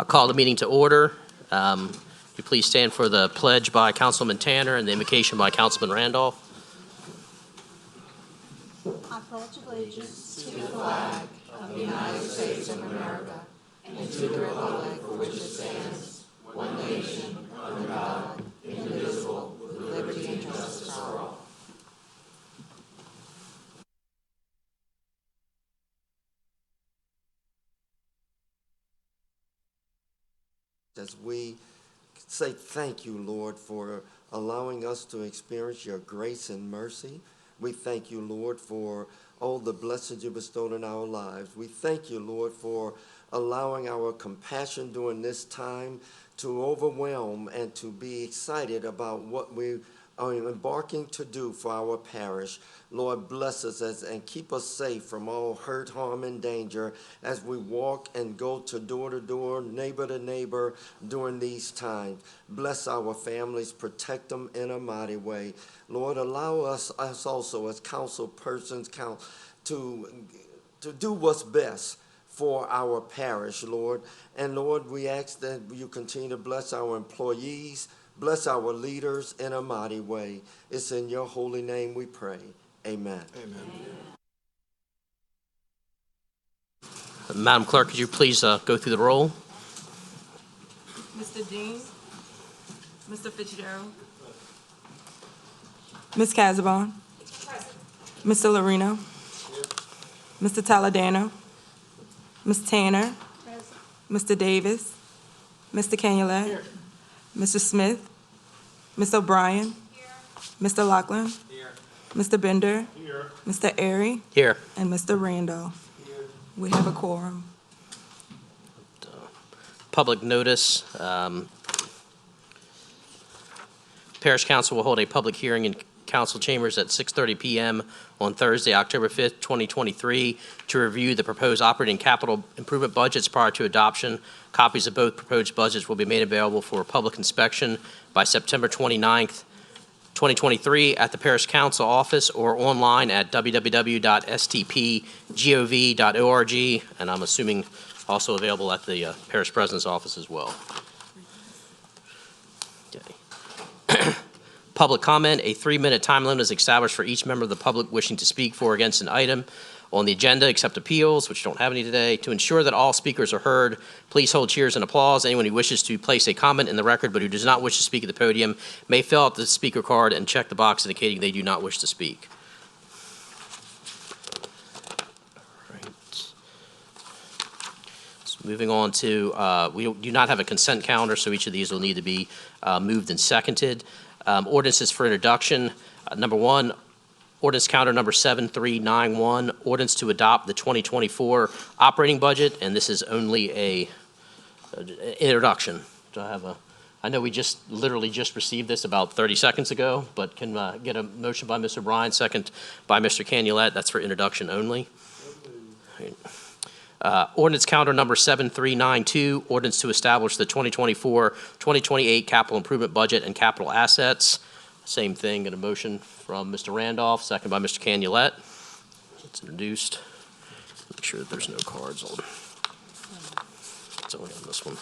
I'll call the meeting to order. Would you please stand for the pledge by Councilman Tanner and the invocation by Councilman Randolph? I pledge allegiance to the flag of the United States of America and to the republic for which it stands, one nation, under God, indivisible, with liberty and justice for all. As we say thank you, Lord, for allowing us to experience your grace and mercy. We thank you, Lord, for all the blessings you bestowed in our lives. We thank you, Lord, for allowing our compassion during this time to overwhelm and to be excited about what we are embarking to do for our parish. Lord, bless us and keep us safe from all hurt, harm, and danger as we walk and go to door, neighbor to neighbor during these times. Bless our families, protect them in a mighty way. Lord, allow us also as council persons to do what's best for our parish, Lord. And Lord, we ask that you continue to bless our employees, bless our leaders in a mighty way. It's in your holy name we pray. Amen. Amen. Madam Clerk, could you please go through the roll? Mr. Dean, Mr. Fitzgerald, Ms. Casabon, Mr. Lorino, Mr. Taladano, Ms. Tanner, Mr. Davis, Mr. Canulet, Mr. Smith, Ms. O'Brien, Mr. Lachlan, Mr. Bender, Mr. Airy, Here. and Mr. Randolph. We have a quorum. Public notice. Parish Council will hold a public hearing in council chambers at 6:30 p.m. on Thursday, October 5th, 2023, to review the proposed operating capital improvement budgets prior to adoption. Copies of both proposed budgets will be made available for public inspection by September 29th, 2023 at the Parish Council office or online at www.stpg-TV.org, and I'm assuming also available at the Parish President's office as well. Okay. Public comment. A 3-minute time limit is established for each member of the public wishing to speak for or against an item on the agenda, except appeals, which don't have any today. To ensure that all speakers are heard, please hold cheers and applause. Anyone who wishes to place a comment in the record but who does not wish to speak at the podium may fill out the speaker card and check the box indicating they do not wish to speak. So moving on to, we do not have a consent calendar, so each of these will need to be moved and seconded. Ordinances for introduction. Number one, ordinance counter number 7391, ordinance to adopt the 2024 operating budget, and this is only a introduction. Do I have I know we literally just received this about 30 seconds ago, but can get a motion by Mr. Bryan, second by Mr. Canulet. That's for introduction only. Ordinance counter number 7392, ordinance to establish the 2024-2028 capital improvement budget and capital assets. Same thing, get a motion from Mr. Randolph, second by Mr. Canulet. It's introduced. Make sure that there's no cards on. It's only on this one.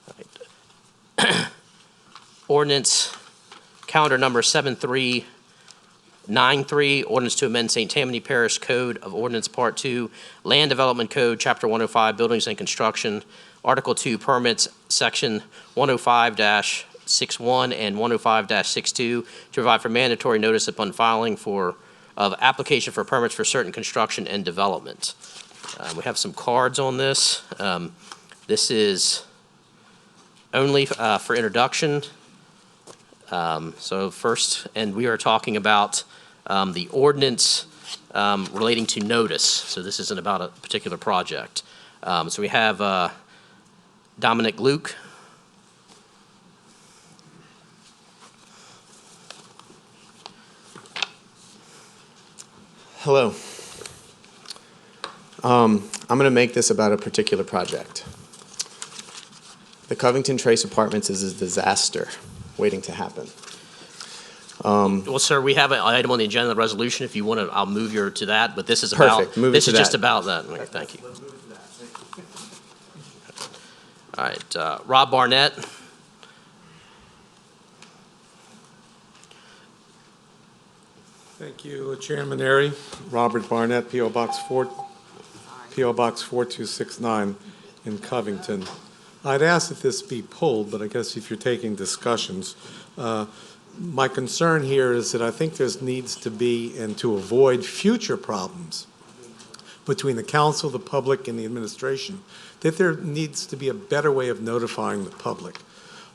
All right. Ordinance calendar number 7393, ordinance to amend St. Tammany Parish Code of Ordinance Part 2, Land Development Code, Chapter 105, Buildings and Construction, Article 2, Permits, Section 105-61 and 105-62, to provide for mandatory notice upon filing of application for permits for certain construction and development. We have some cards on this. This is only for introduction. So first, and we are talking about the ordinance relating to notice. So this isn't about a particular project. So we have Dominic Luke. Hello. I'm going to make this about a particular project. The Covington Trace Apartments is a disaster waiting to happen. Well, sir, we have an item on the agenda, the resolution. If you want to, I'll move you to that, but this is about, Perfect. Move it this to is just that. about that. Okay, thank you. All right, Rob Barnett. Thank you, Chairman Airy. Robert Barnett, P.O. Box 4269 in Covington. I'd ask that this be pulled, but I guess if you're taking discussions, my concern here is that I think there needs to be, and to avoid future problems between the council, the public, and the administration, that there needs to be a better way of notifying the public.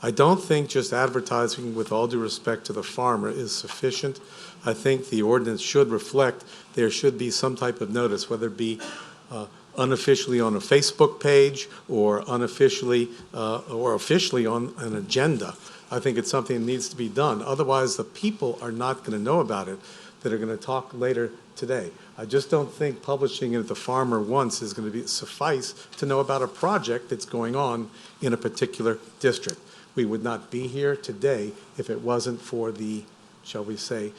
I don't think just advertising, with all due respect to the farmer, is sufficient. I think the ordinance should reflect there should be some type of notice, whether it be unofficially on a Facebook page or unofficially or officially on an agenda. I think it's something that needs to be done. Otherwise, the people are not going to know about it that are going to talk later today. I just don't think publishing it at the farmer once is going to suffice to know about a project that's going on in a particular district. We would not be here today if it wasn't for the, shall we say,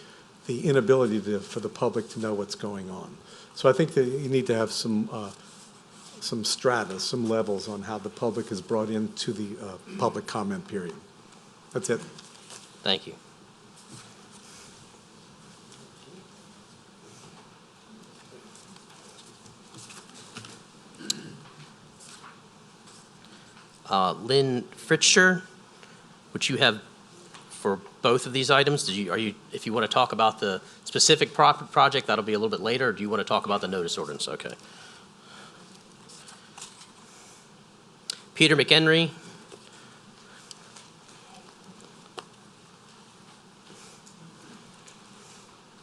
the inability for the public to know what's going on. So I think that you need to have some strata, some levels on how the public is brought into the public comment period. That's it. Thank you. Lynn Fritcher, which you have for both of these items. If you want to talk about the specific project, that'll be a little bit later, or do you want to talk about the notice ordinance? Okay. Peter McHenry.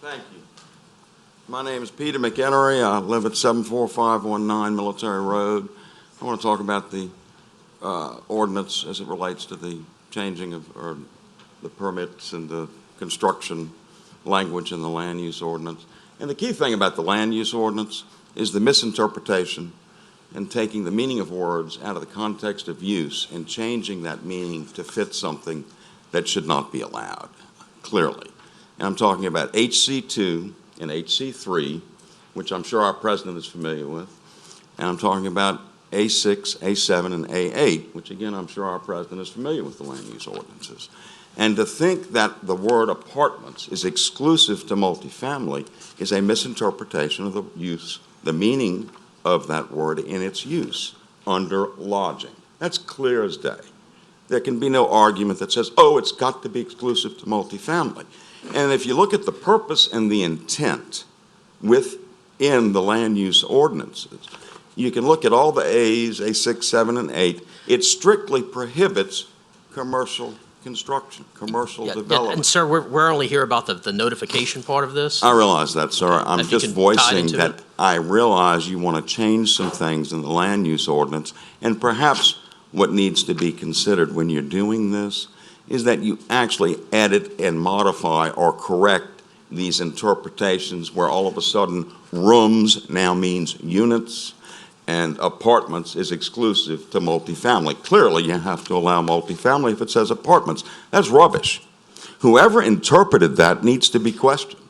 Thank you. My name is Peter McHenry. I live at 74519 Military Road. I want to talk about the ordinance as it relates to the changing of the permits and the construction language in the land use ordinance. And the key thing about the land use ordinance is the misinterpretation and taking the meaning of words out of the context of use and changing that meaning to fit something that should not be allowed, clearly. And I'm talking about HC2 and HC3, which I'm sure our president is familiar with, and I'm talking about A6, A7, and A8, which again I'm sure our president is familiar with the land use ordinances. And to think that the word apartments is exclusive to multifamily is a misinterpretation of the use, the meaning of that word in its use under lodging. That's clear as day. There can be no argument that says, oh, it's got to be exclusive to multifamily. And if you look at the purpose and the intent within the land use ordinances, you can look at all the A's, A6, 7, and 8. It strictly prohibits commercial construction, commercial development. And sir, we're only here about the notification part of this. I realize that, sir. I'm If you just can tie it voicing into that it. I realize you want to change some things in the land use ordinance, and perhaps what needs to be considered when you're doing this is that you actually edit and modify or correct these interpretations where all of a sudden rooms now means units and apartments is exclusive to multifamily. Clearly, you have to allow multifamily if it says apartments. That's rubbish. Whoever interpreted that needs to be questioned.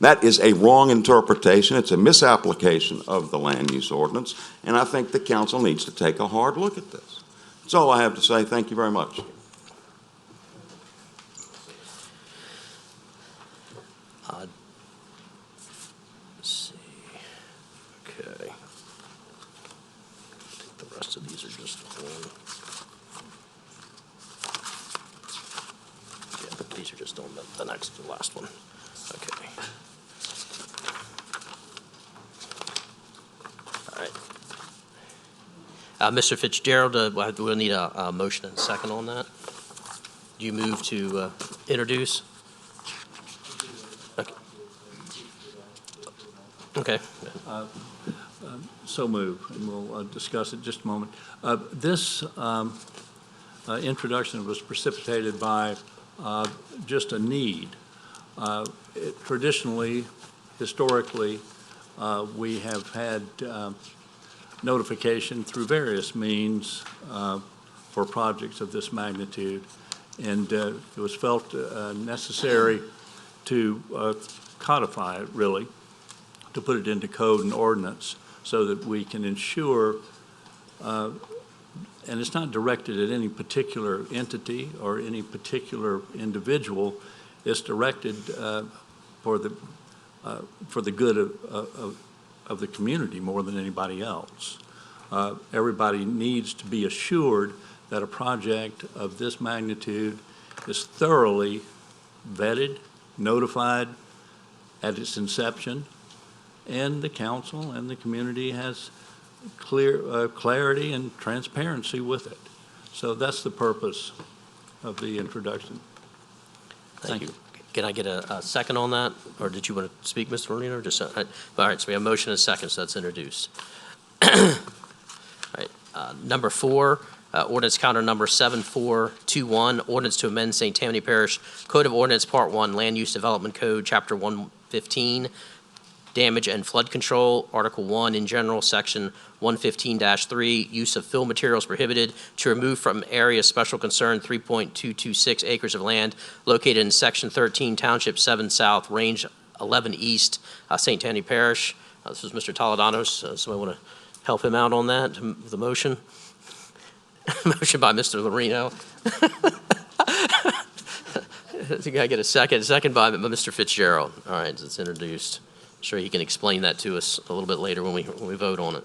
That is a wrong interpretation. It's a misapplication of the land use ordinance, and I think the council needs to take a hard look at this. That's all I have to say. Thank you very much. Let's see. Okay. I think the rest of these are just on. Yeah, these are just on the last one. Okay. All right. Mr. Fitzgerald, we'll need a motion and a second on that. Do you move to introduce? Okay. So move, and we'll discuss it in just a moment. This introduction was precipitated by just a need. Traditionally, historically, we have had notification through various means for projects of this magnitude, and it was felt necessary to codify it, really, to put it into code and ordinance so that we can ensure, and it's not directed at any particular entity or any particular individual, it's directed for the good of the community more than anybody else. Everybody needs to be assured that a project of this magnitude is thoroughly vetted, notified at its inception, and the council and the community has clarity and transparency with it. So that's the purpose of the introduction. Thank you. Can I get a second on that? Or did you want to speak, Mr. Marino? Or just, all right, so we have a motion and a second, so that's introduced. All right, number 4, ordinance counter number 7421, ordinance to amend St. Tammany Parish Code of Ordinance Part 1, Land Use Development Code, Chapter 115, Damage and Flood Control, Article 1 in general, Section 115-3, use of fill materials prohibited, to remove from area special concern 3.226 acres of land located in Section 13, Township 7 South, Range 11 East, St. Tammany Parish. This is Mr. Toledano's. Somebody want to help him out on that, the motion? Motion by Mr. Lorino. I think I get a second. Second by Mr. Fitzgerald. All right, it's introduced. I'm sure he can explain that to us a little bit later when we vote on it.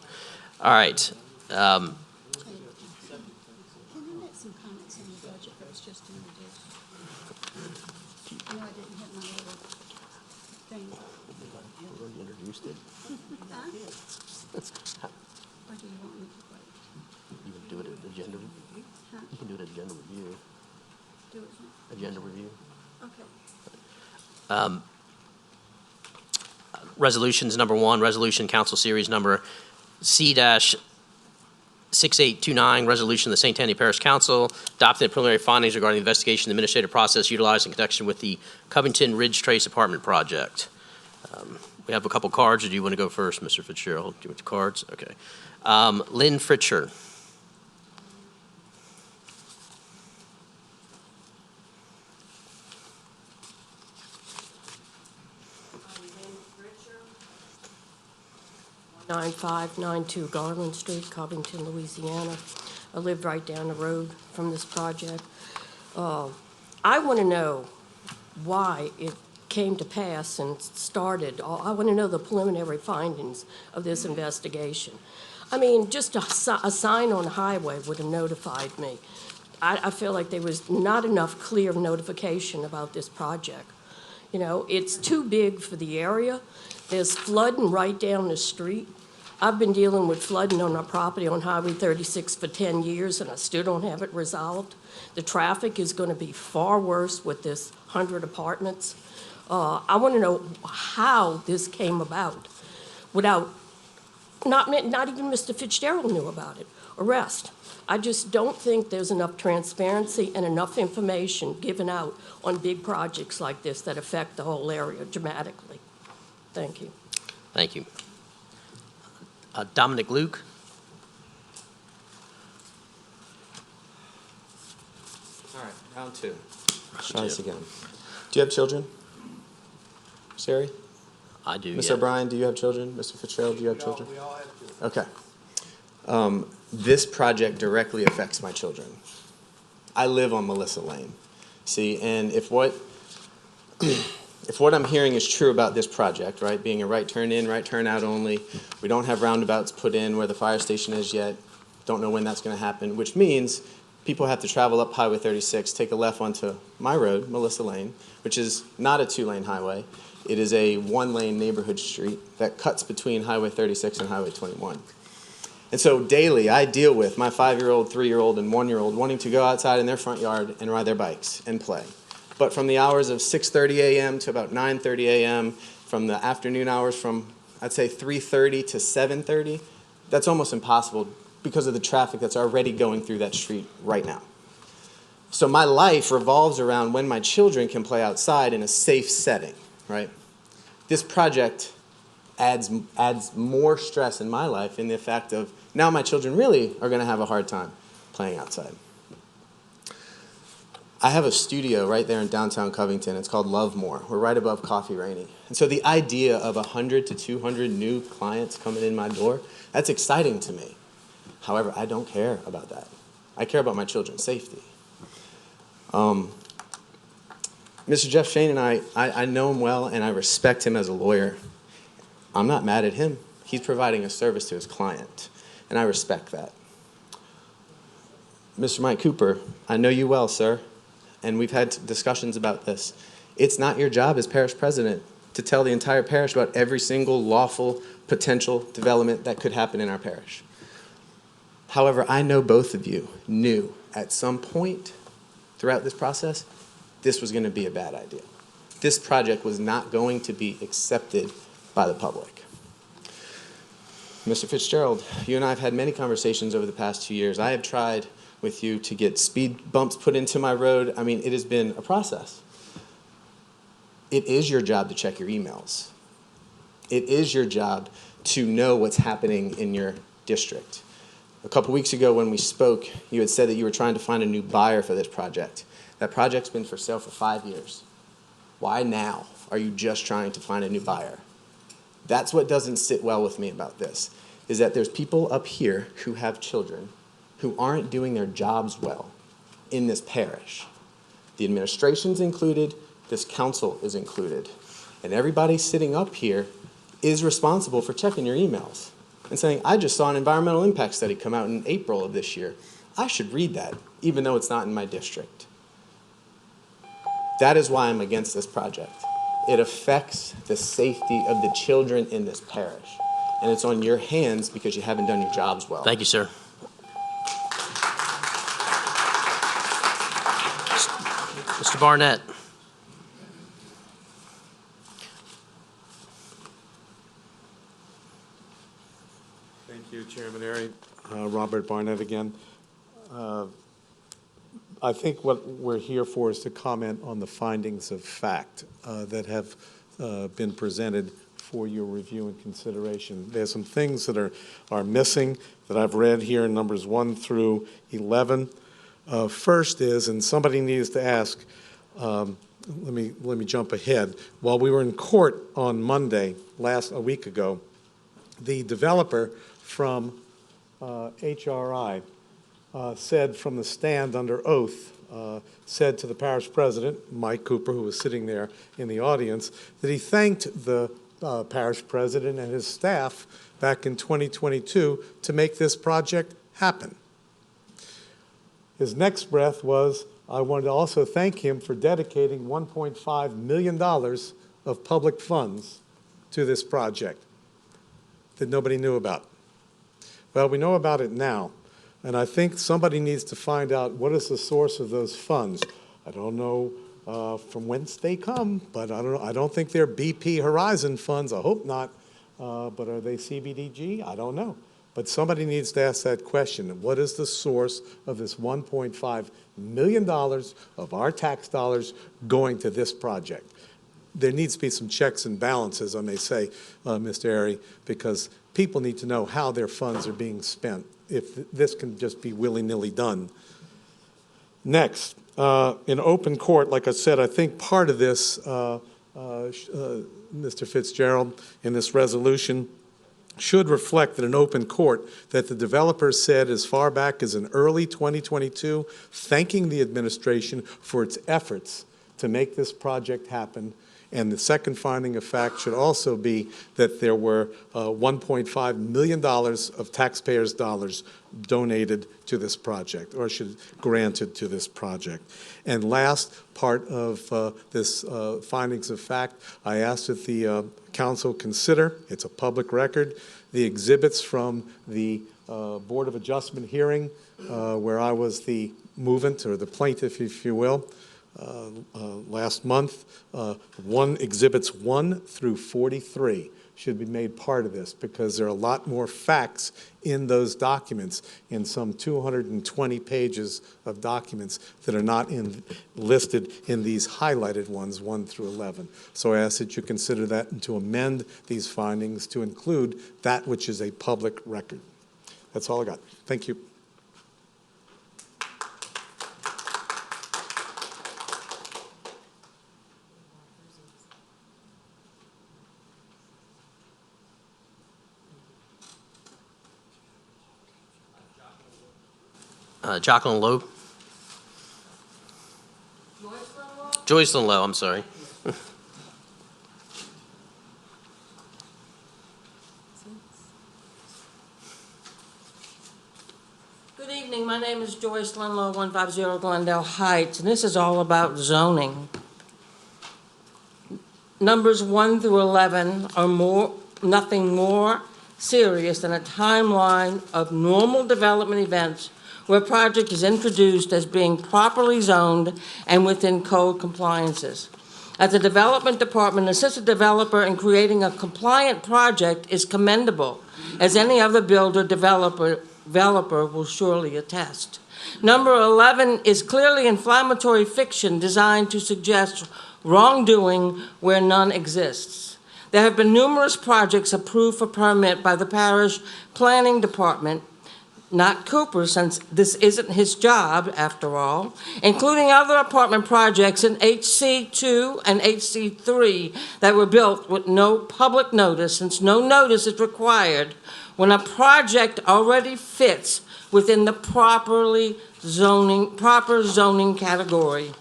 All right. Can I make some comments on the budget that was just introduced? I know I didn't hit my little thing. You already introduced it. Huh? Or do you want me to wait? You can do it at agenda. Huh? You can do it at agenda review. Do it? Agenda review. Okay. Resolutions, number 1, resolution council series number C-6829, resolution of the St. Tammany Parish Council adopting the preliminary findings regarding the investigation and administrative process utilized in connection with the Covington Ridge Trace Apartment Project. We have a couple cards. Or do you want to go first, Mr. Fitzgerald? Do you want the cards? Okay. Lynn Fritcher. I'm Lynn Fritcher, 9592 Garland Street, Covington, Louisiana. I live right down the road from this project. I want to know why it came to pass and started. I want to know the preliminary findings of this investigation. I mean, just a sign on the highway would have notified me. I feel like there was not enough clear notification about this project. You know, it's too big for the area. There's flooding right down the street. I've been dealing with flooding on our property on Highway 36 for 10 years, and I still don't have it resolved. The traffic is going to be far worse with this 100 apartments. I want to know how this came about without, not even Mr. Fitzgerald knew about it, arrest. I just don't think there's enough transparency and enough information given out on big projects like this that affect the whole area dramatically. Thank you. Thank you. Dominic Luke. All right, round 2. Try this again. Do you have children? Sari? I do, Ms. yeah. O'Brien, do you have children? Mr. Fitzgerald, do you have children? We all have children. Okay. This project directly affects my children. I live on Melissa Lane. See, and if what I'm hearing is true about this project, right, being a right turn in, right turn out only, we don't have roundabouts put in where the fire station is yet, don't know when that's going to happen, which means people have to travel up Highway 36, take a left onto my road, Melissa Lane, which is not a 2-lane highway. It is a 1-lane neighborhood street that cuts between Highway 36 and Highway 21. And so daily I deal with my 5-year-old, 3-year-old, and 1-year-old wanting to go outside in their front yard and ride their bikes and play. But from the hours of 6:30 a.m. to about 9:30 a.m., from the afternoon hours from, I'd say, 3:30 to 7:30, that's almost impossible because of the traffic that's already going through that street right now. So my life revolves around when my children can play outside in a safe setting, right? This project adds more stress in my life in the fact of now my children really are going to have a hard time playing outside. I have a studio right there in downtown Covington. It's called Lovemore. We're right above Coffee Rainey. And so the idea of 100 to 200 new clients coming in my door, that's exciting to me. However, I don't care about that. I care about my children's safety. Mr. Jeff Shane and I know him well, and I respect him as a lawyer. I'm not mad at him. He's providing a service to his client, and I respect that. Mr. Mike Cooper, I know you well, sir, and we've had discussions about this. It's not your job as parish president to tell the entire parish about every single lawful potential development that could happen in our parish. However, I know both of you knew at some point throughout this process this was going to be a bad idea. This project was not going to be accepted by the public. Mr. Fitzgerald, you and I have had many conversations over the past 2 years. I have tried with you to get speed bumps put into my road. I mean, it has been a process. It is your job to check your emails. It is your job to know what's happening in your district. A couple weeks ago when we spoke, you had said that you were trying to find a new buyer for this project. That project's been for sale for 5 years. Why now are you just trying to find a new buyer? That's what doesn't sit well with me about this, is that there's people up here who have children who aren't doing their jobs well in this parish. The administration's included, this council is included, and everybody sitting up here is responsible for checking your emails and saying, I just saw an environmental impact study come out in April of this year. I should read that, even though it's not in my district. That is why I'm against this project. It affects the safety of the children in this parish, and it's on your hands because you haven't done your jobs well. Thank you, sir. Mr. Barnett. Thank you, Chairman Airy. Robert Barnett again. I think what we're here for is to comment on the findings of fact that have been presented for your review and consideration. There's some things that are missing that I've read here in numbers 1 through 11. First is, and somebody needs to ask, let me jump ahead. While we were in court on Monday, a week ago, the developer from HRI said from the stand under oath, said to the parish president, Mike Cooper, who was sitting there in the audience, that he thanked the parish president and his staff back in 2022 to make this project happen. His next breath was, I wanted to also thank him for dedicating $1.5 million of public funds to this project that nobody knew about. Well, we know about it now, and I think somebody needs to find out what is the source of those funds. I don't know from whence they come, but I don't think they're BP Horizon funds. I hope not. But are they CBDG? I don't know. But somebody needs to ask that question. What is the source of this $1.5 million of our tax dollars going to this project? There needs to be some checks and balances, I may say, Mr. Airy, because people need to know how their funds are being spent, if this can just be willy-nilly done. Next, in open court, like I said, I think part of this, Mr. Fitzgerald, in this resolution, should reflect that in open court that the developer said as far back as in early 2022, thanking the administration for its efforts to make this project happen. And the second finding of fact should also be that there were $1.5 million of taxpayers' dollars donated to this project, or granted to this project. And last part of this findings of fact, I asked that the council consider, it's a public record, the exhibits from the Board of Adjustment hearing where I was the movant or the plaintiff, if you will, last month. Exhibits 1 through 43 should be made part of this because there are a lot more facts in those documents, in some 220 pages of documents that are not listed in these highlighted ones, 1 through 11. So I ask that you consider that and to amend these findings to include that which is a public record. That's all I got. Thank you. Jocelyn Lowe? Joycelyn Lowe, I'm sorry. Good evening, my name is Joycelyn Lowe, 150 Glendale Heights, and this is all about zoning. Numbers 1 through 11 are nothing more serious than a timeline of normal development events where a project is introduced as being properly zoned and within code compliances. As a development department, assist a developer in creating a compliant project is commendable, as any other builder developer will surely attest. Number 11 is clearly inflammatory fiction designed to suggest wrongdoing where none exists. There have been numerous projects approved for permit by the Parish Planning Department, not Cooper, since this isn't his job, after all, including other apartment projects in HC2 and HC3 that were built with no public notice, since no notice is required when a project already fits within the proper zoning category.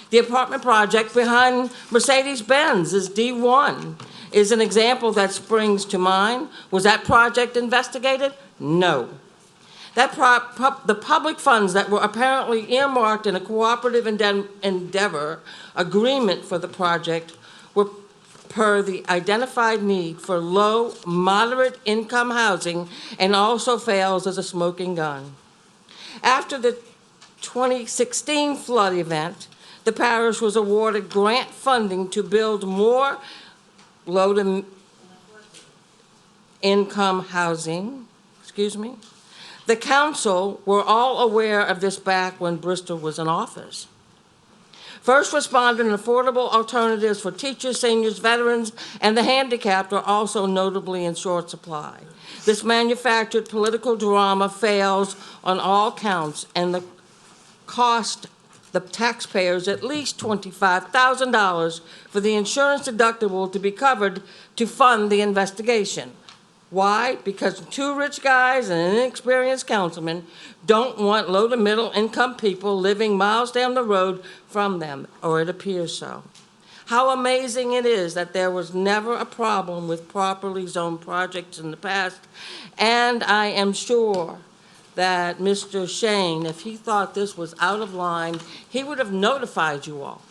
The apartment project behind Mercedes-Benz is D1, is an example that springs to mind. Was that project investigated? No. The public funds that were apparently earmarked in a cooperative endeavor agreement for the project were per the identified need for low, moderate income housing, and also fails as a smoking gun. After the 2016 flood event, the parish was awarded grant funding to build more low to income housing, The council were all aware of this back when Bristol was in office. First responder and affordable alternatives for teachers, seniors, veterans, and the handicapped are also notably in short supply. This manufactured political drama fails on all counts, and the cost the taxpayers at least $25,000 for the insurance deductible to be covered to fund the investigation. Why? Because two rich guys and an inexperienced councilman don't want low to middle income people living miles down the road from them, or it appears so. How amazing it is that there was never a problem with properly zoned projects in the past, and I am sure that Mr. Shane, if he thought this was out of line, he would have notified you all.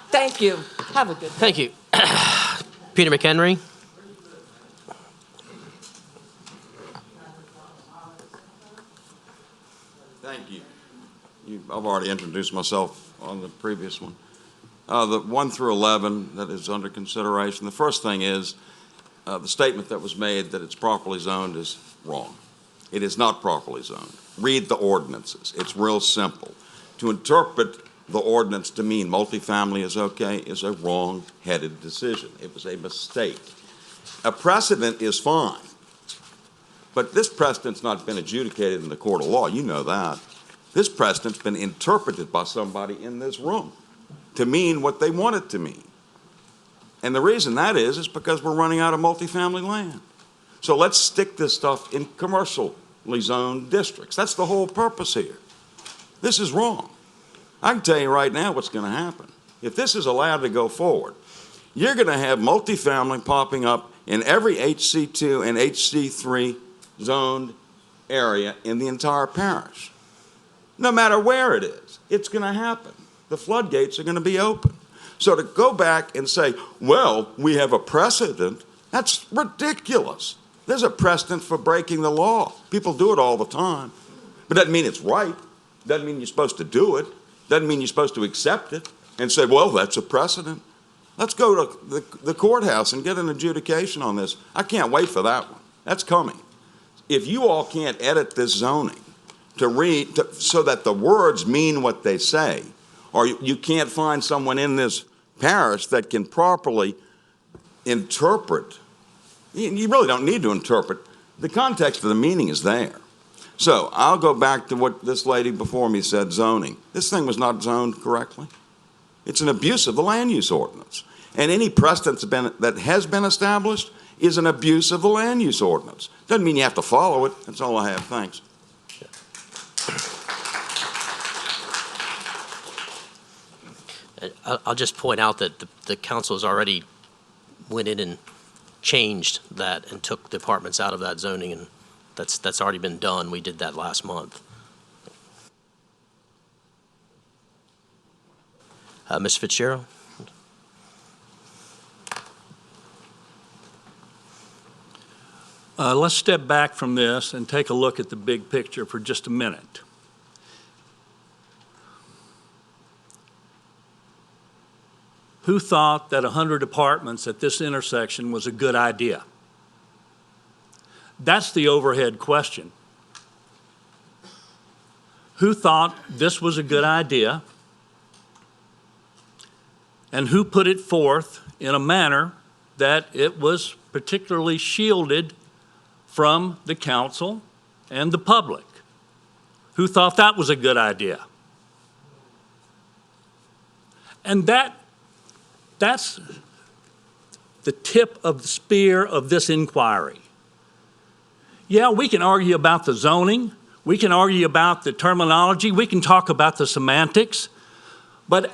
Thank you. Have a good day. Thank you. Peter McHenry? Thank you. I've already introduced myself on the previous one. The 1 through 11 that is under consideration, the first thing is the statement that was made that it's properly zoned is wrong. It is not properly zoned. Read the ordinances. It's real simple. To interpret the ordinance to mean multifamily is okay is a wrong-headed decision. It was a mistake. A precedent is fine, but this precedent's not been adjudicated in the court of law. You know that. This precedent's been interpreted by somebody in this room to mean what they want it to mean. And the reason that is because we're running out of multifamily land. So let's stick this stuff in commercially zoned districts. That's the whole purpose here. This is wrong. I can tell you right now what's going to happen. If this is allowed to go forward, you're going to have multifamily popping up in every HC2 and HC3 zoned area in the entire parish. No matter where it is, it's going to happen. The floodgates are going to be open. So to go back and say, well, we have a precedent, that's ridiculous. There's a precedent for breaking the law. People do it all the time. But doesn't mean it's right. Doesn't mean you're supposed to do it. Doesn't mean you're supposed to accept it and say, well, that's a precedent. Let's go to the courthouse and get an adjudication on this. I can't wait for that one. That's coming. If you all can't edit this zoning so that the words mean what they say, or you can't find someone in this parish that can properly interpret. You really don't need to interpret. The context of the meaning is there. So I'll go back to what this lady before me said, zoning. This thing was not zoned correctly. It's an abuse of the land use ordinance. And any precedent that has been established is an abuse of the land use ordinance. Doesn't mean you have to follow it. That's all I have. Thanks. I'll just point out that the council has already went in and changed that and took the apartments out of that zoning, and that's already been done. We did that last month. Ms. Fitzgerald? Let's step back from this and take a look at the big picture for just a minute. Who thought that 100 apartments at this intersection was a good idea? That's the overhead question. Who thought this was a good idea? And who put it forth in a manner that it was particularly shielded from the council and the public? Who thought that was a good idea? And that's the tip of the spear of this inquiry. Yeah, we can argue about the zoning, we can argue about the terminology, we can talk about the semantics, but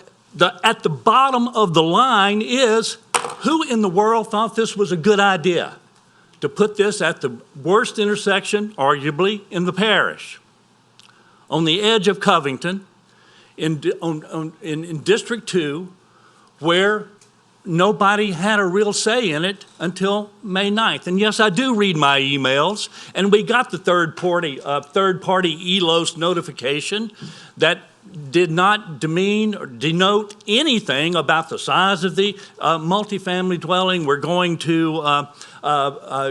at the bottom of the line is, who in the world thought this was a good idea to put this at the worst intersection, arguably, in the parish, on the edge of Covington, in District 2, where nobody had a real say in it until May 9th. And yes, I do read my emails, and we got the third-party ELOS notification that did not demean or denote anything about the size of the multifamily dwelling. We're going to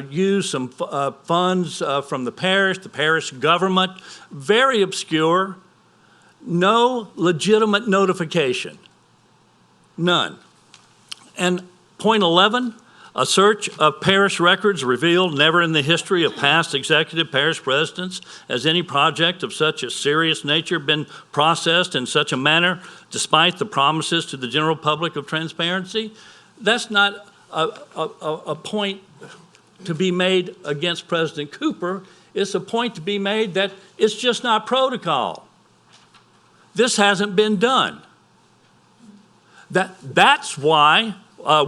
use some funds from the parish government. Very obscure. No legitimate notification. None. And point 11, a search of parish records revealed never in the history of past executive parish presidents has any project of such a serious nature been processed in such a manner despite the promises to the general public of transparency. That's not a point to be made against President Cooper. It's a point to be made that it's just not protocol. This hasn't been done. That's why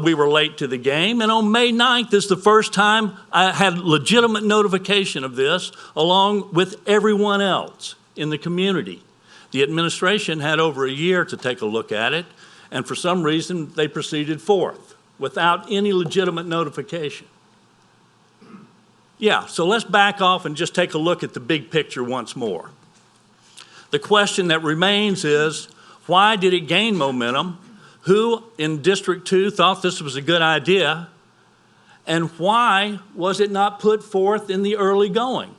we were late to the game, and on May 9th is the first time I had legitimate notification of this, along with everyone else in the community. The administration had over a year to take a look at it, and for some reason they proceeded forth without any legitimate notification. Yeah, so let's back off and just take a look at the big picture once more. The question that remains is, why did it gain momentum? Who in District 2 thought this was a good idea? And why was it not put forth in the early going?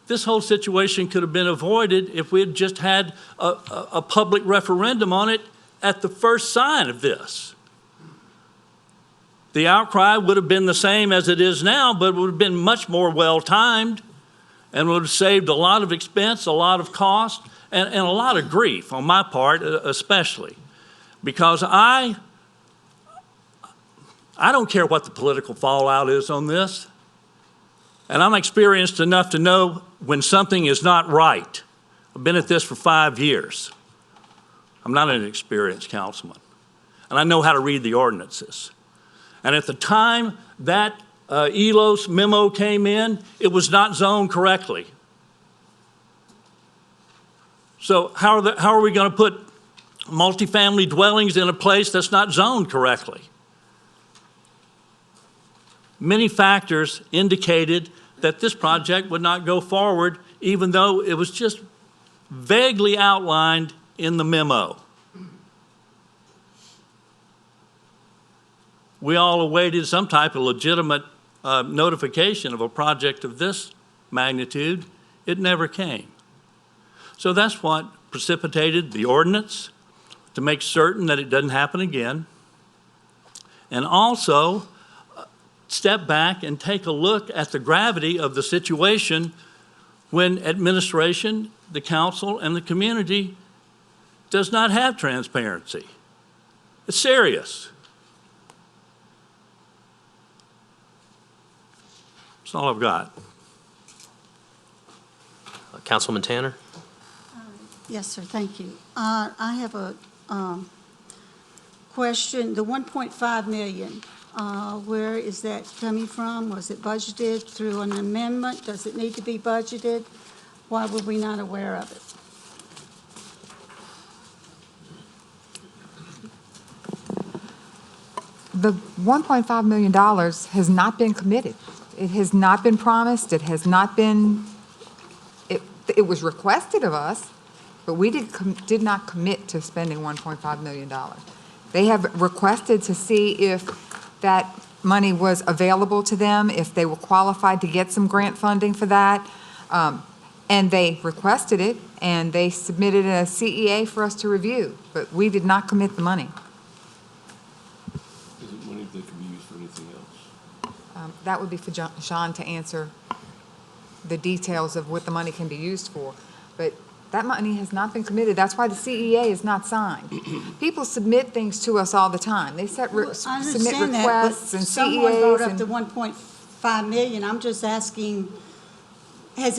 This whole situation could have been avoided if we had just had a public referendum on it at the first sign of this. The outcry would have been the same as it is now, but it would have been much more well-timed and would have saved a lot of expense, a lot of cost, and a lot of grief on my part especially, because I don't care what the political fallout is on this, and I'm experienced enough to know when something is not right. I've been at this for 5 years. I'm not an experienced councilman, and I know how to read the ordinances. And at the time that ELOS memo came in, it was not zoned correctly. So how are we going to put multifamily dwellings in a place that's not zoned correctly? Many factors indicated that this project would not go forward, even though it was just vaguely outlined in the memo. We all awaited some type of legitimate notification of a project of this magnitude. It never came. So that's what precipitated the ordinance, to make certain that it doesn't happen again, and also step back and take a look at the gravity of the situation when administration, the council, and the community does not have transparency. It's serious. That's all I've got. Councilman Tanner? Yes, sir, thank you. I have a question. The 1.5 million, where is that coming from? Was it budgeted through an amendment? Does it need to be budgeted? Why were we not aware of it? The $1.5 million has not been committed. It has not been promised, it has not been, it was requested of us, but we did not commit to spending $1.5 million. They have requested to see if that money was available to them, if they were qualified to get some grant funding for that. And they requested it, and they submitted a CEA for us to review, but we did not commit the money. Is it money that could be used for anything else? That would be for Sean to answer the details of what the money can be used for. But that money has not been committed. That's why the CEA is not signed. People submit things to us all the time. They submit understand that, requests but and someone brought CEAs. up the 1.5 million. I'm just asking, I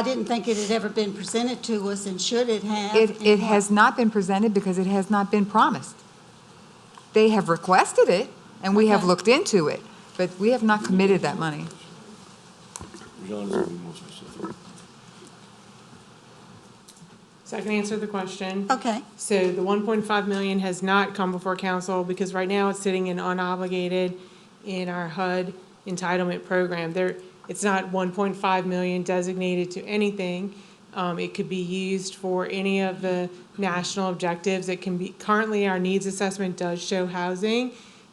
didn't think it had ever been presented to us, and should it have? It has not been presented because it has not been promised. They have requested it, and we have Okay. looked into it, but we have not committed that money. John's going to be more specific. So I can answer the question. Okay, So the 1.5 million has not come before council because right now it's sitting in unobligated in our HUD entitlement program. It's not 1.5 million designated to anything. It could be used for any of the national objectives. It can be, currently our needs assessment does show housing.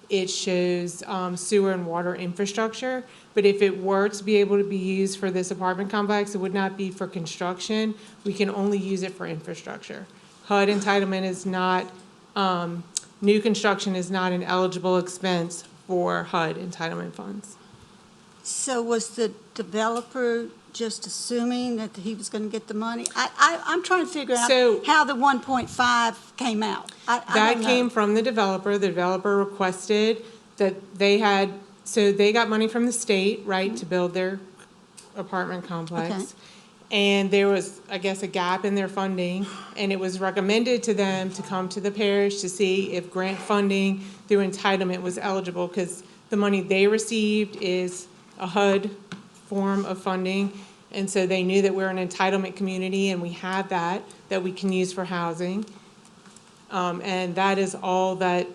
It shows sewer and water infrastructure. But if it were to be able to be used for this apartment complex, it would not be for construction. We can only use it for infrastructure. HUD entitlement is not, new construction is not an eligible expense for HUD entitlement funds. so was the developer just assuming that he was going to get the money? I'm trying to figure out So- how the 1.5 came out. I That don't know. came from the developer. The developer requested that they had, so they got money from the state, right, to build their apartment complex. Okay. And there was, I guess, a gap in their funding, and it was recommended to them to come to the parish to see if grant funding through entitlement was eligible, because the money they received is a HUD form of funding. And so they knew that we're an entitlement community, and we have that we can use for housing. And that is all that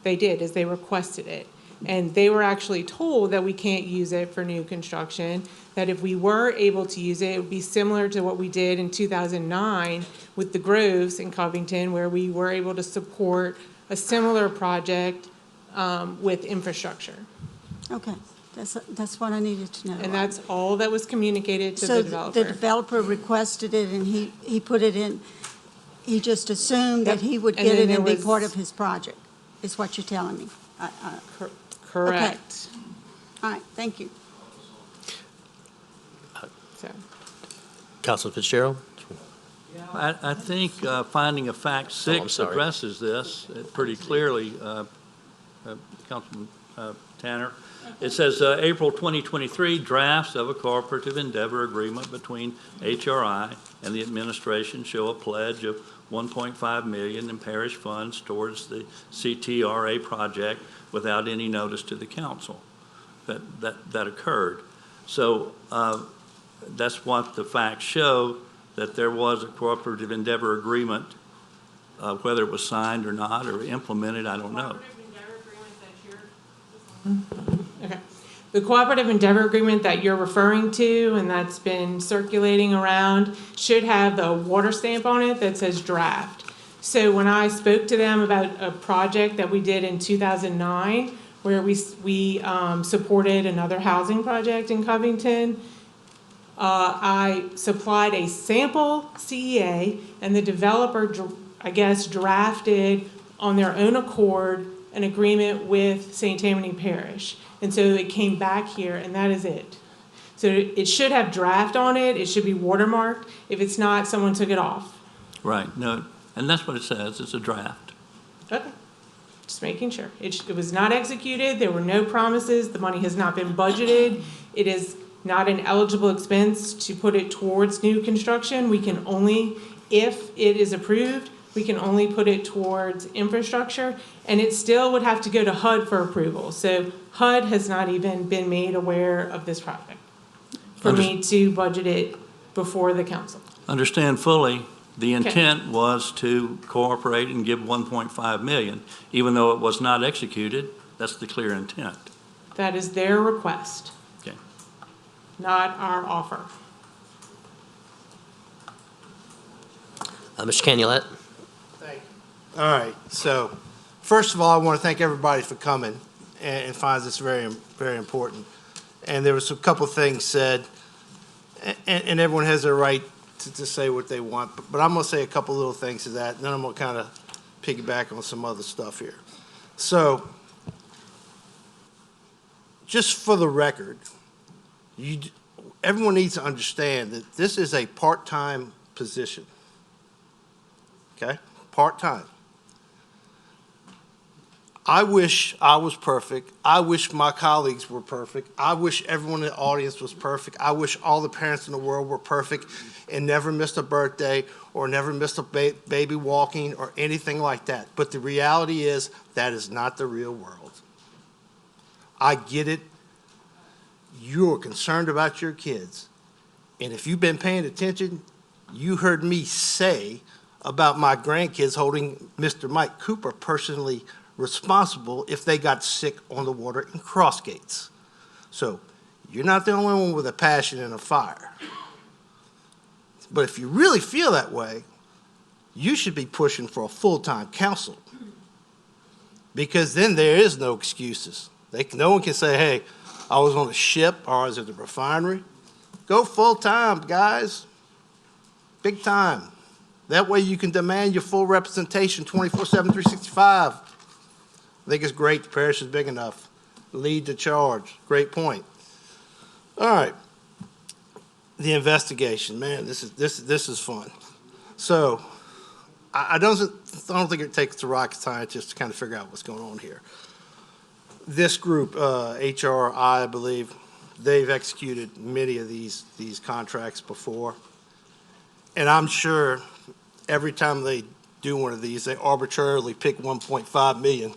they did, is they requested it. And they were actually told that we can't use it for new construction, that if we were able to use it, it would be similar to what we did in 2009 with the Groves in Covington, where we were able to support a similar project with infrastructure. Okay, that's what I needed to know. And that's all that was communicated to So the the developer. developer requested it, and he put it in, he just assumed that Yep. he would And get then it and there be part was- of his project, is what you're telling me. Correct. All right, thank you. So. Councilman Fitzgerald? I think finding of fact I'm 6 sorry. addresses this pretty clearly, Councilman Tanner. It says, April 2023, drafts of a cooperative endeavor agreement between HRI and the administration show a pledge of $1.5 million in parish funds towards the CTRA project without any notice to the council that occurred. So that's what the facts show, that there was a cooperative endeavor agreement, whether it was signed or not or implemented, I don't know. Okay. The cooperative endeavor agreement that you're referring to and that's been circulating around should have the water stamp on it that says draft. So when I spoke to them about a project that we did in 2009, where we supported another housing project in Covington, I supplied a sample CEA, and the developer, I guess, drafted on their own accord an agreement with St. Tammany Parish. And so it came back here, and that is it. So it should have draft on it, it should be watermarked. If it's not, someone took it off. Right, no, and that's what it says, it's a draft. Okay, just making sure. It was not executed, there were no promises, the money has not been budgeted. It is not an eligible expense to put it towards new construction. We can only, if it is approved, we can only put it towards infrastructure, and it still would have to go to HUD for approval. So HUD has not even been made aware of this project for me to budget it before the council. Understand fully, the intent was to cooperate and give 1.5 million, even though it was not executed. That's the clear intent. That is their request, Okay. not our offer. Mr. Canulette? Thank you. All right, so first of all, I want to thank everybody for coming and finds this very, very important. And there was a couple things said, and everyone has their right to say what they want, but I'm going to say a couple little things to that, and then I'm going to kind of piggyback on some other stuff here. So, just for the record, everyone needs to understand that this is a part-time position. Okay? Part-time. I wish I was perfect. I wish my colleagues were perfect. I wish everyone in the audience was perfect. I wish all the parents in the world were perfect and never missed a birthday or never missed a baby walking or anything like that. But the reality is that is not the real world. I get it. You're concerned about your kids. And if you've been paying attention, you heard me say about my grandkids holding Mr. Mike Cooper personally responsible if they got sick on the water in Crossgates. So you're not the only one with a passion and a fire. But if you really feel that way, you should be pushing for a full-time council, because then there is no excuses. No one can say, hey, I was on a ship or I was at the refinery. Go full-time, guys. Big time. That way you can demand your full representation 24/7, 365. I think it's great. The parish is big enough. Lead the charge. Great point. All right. The investigation, man, this is fun. So I don't think it takes a rocket scientist to kind of figure out what's going on here. This group, HRI, I believe, they've executed many of these contracts before. And I'm sure every time they do one of these, they arbitrarily pick 1.5 million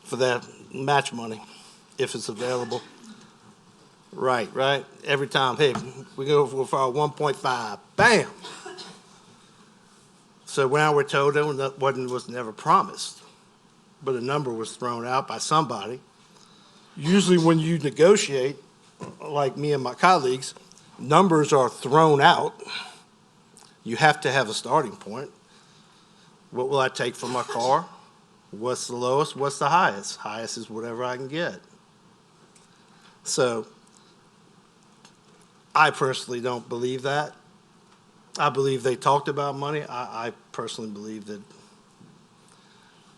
for that match money, if it's available. Right. Every time, hey, we go for our 1.5, bam. So now we're told that was never promised, but a number was thrown out by somebody. Usually when you negotiate, like me and my colleagues, numbers are thrown out. You have to have a starting point. What will I take for my car? What's the lowest? What's the highest? Highest is whatever I can get. So I personally don't believe that. I believe they talked about money. I personally believe that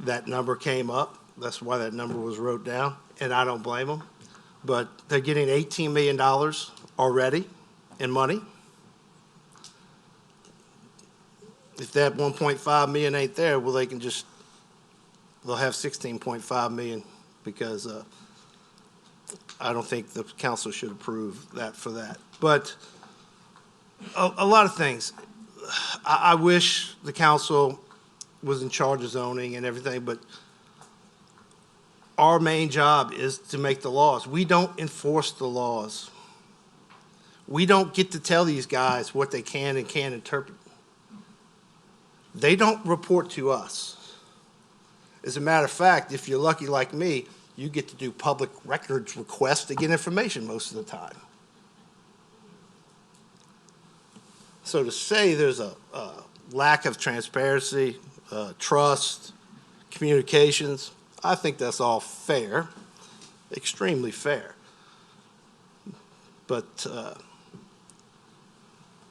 that number came up. That's why that number was wrote down, and I don't blame them. But they're getting $18 million already in money. If that 1.5 million ain't there, well, they'll have 16.5 million, because I don't think the council should approve that for that. But a lot of things. I wish the council was in charge of zoning and everything, but our main job is to make the laws. We don't enforce the laws. We don't get to tell these guys what they can and can't interpret. They don't report to us. As a matter of fact, if you're lucky like me, you get to do public records requests to get information most of the time. So to say there's a lack of transparency, trust, communications, I think that's all fair, extremely fair. But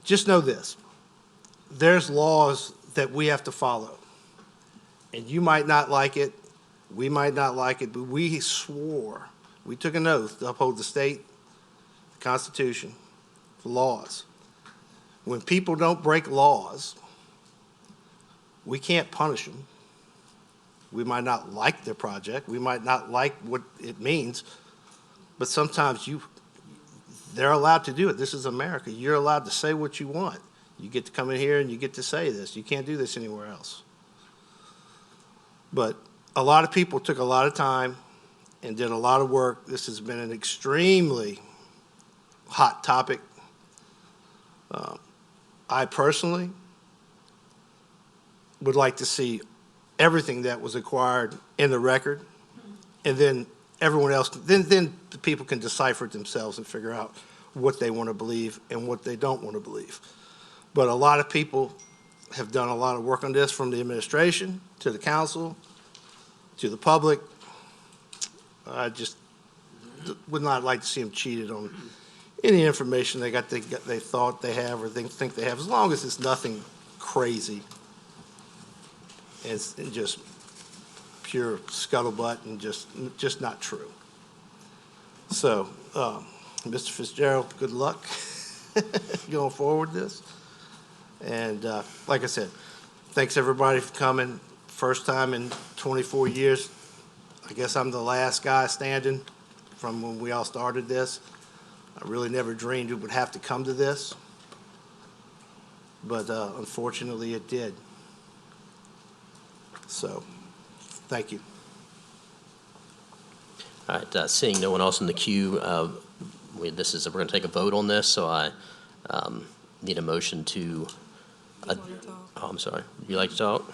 just know this, there's laws that we have to follow. And you might not like it, we might not like it, but we swore, we took an oath to uphold the state, the Constitution, the laws. When people don't break laws, we can't punish them. We might not like their project, we might not like what it means, but sometimes they're allowed to do it. This is America. You're allowed to say what you want. You get to come in here and you get to say this. You can't do this anywhere else. But a lot of people took a lot of time and did a lot of work. This has been an extremely hot topic. I personally would like to see everything that was acquired in the record, and then everyone else, then the people can decipher it themselves and figure out what they want to believe and what they don't want to believe. But a lot of people have done a lot of work on this, from the administration to the council to the public. I just would not like to see them cheated on any information they thought they have or think they have, as long as it's nothing crazy and just pure scuttlebutt and just not true. So, Mr. Fitzgerald, good luck going forward with this. And like I said, thanks everybody for coming. First time in 24 years. I guess I'm the last guy standing from when we all started this. I really never dreamed it would have to come to this, but unfortunately it did. So, thank you. All right, seeing no one else in the queue, we're going to take a vote on this, so I need a motion to. Oh, I'm sorry. Would you like to talk?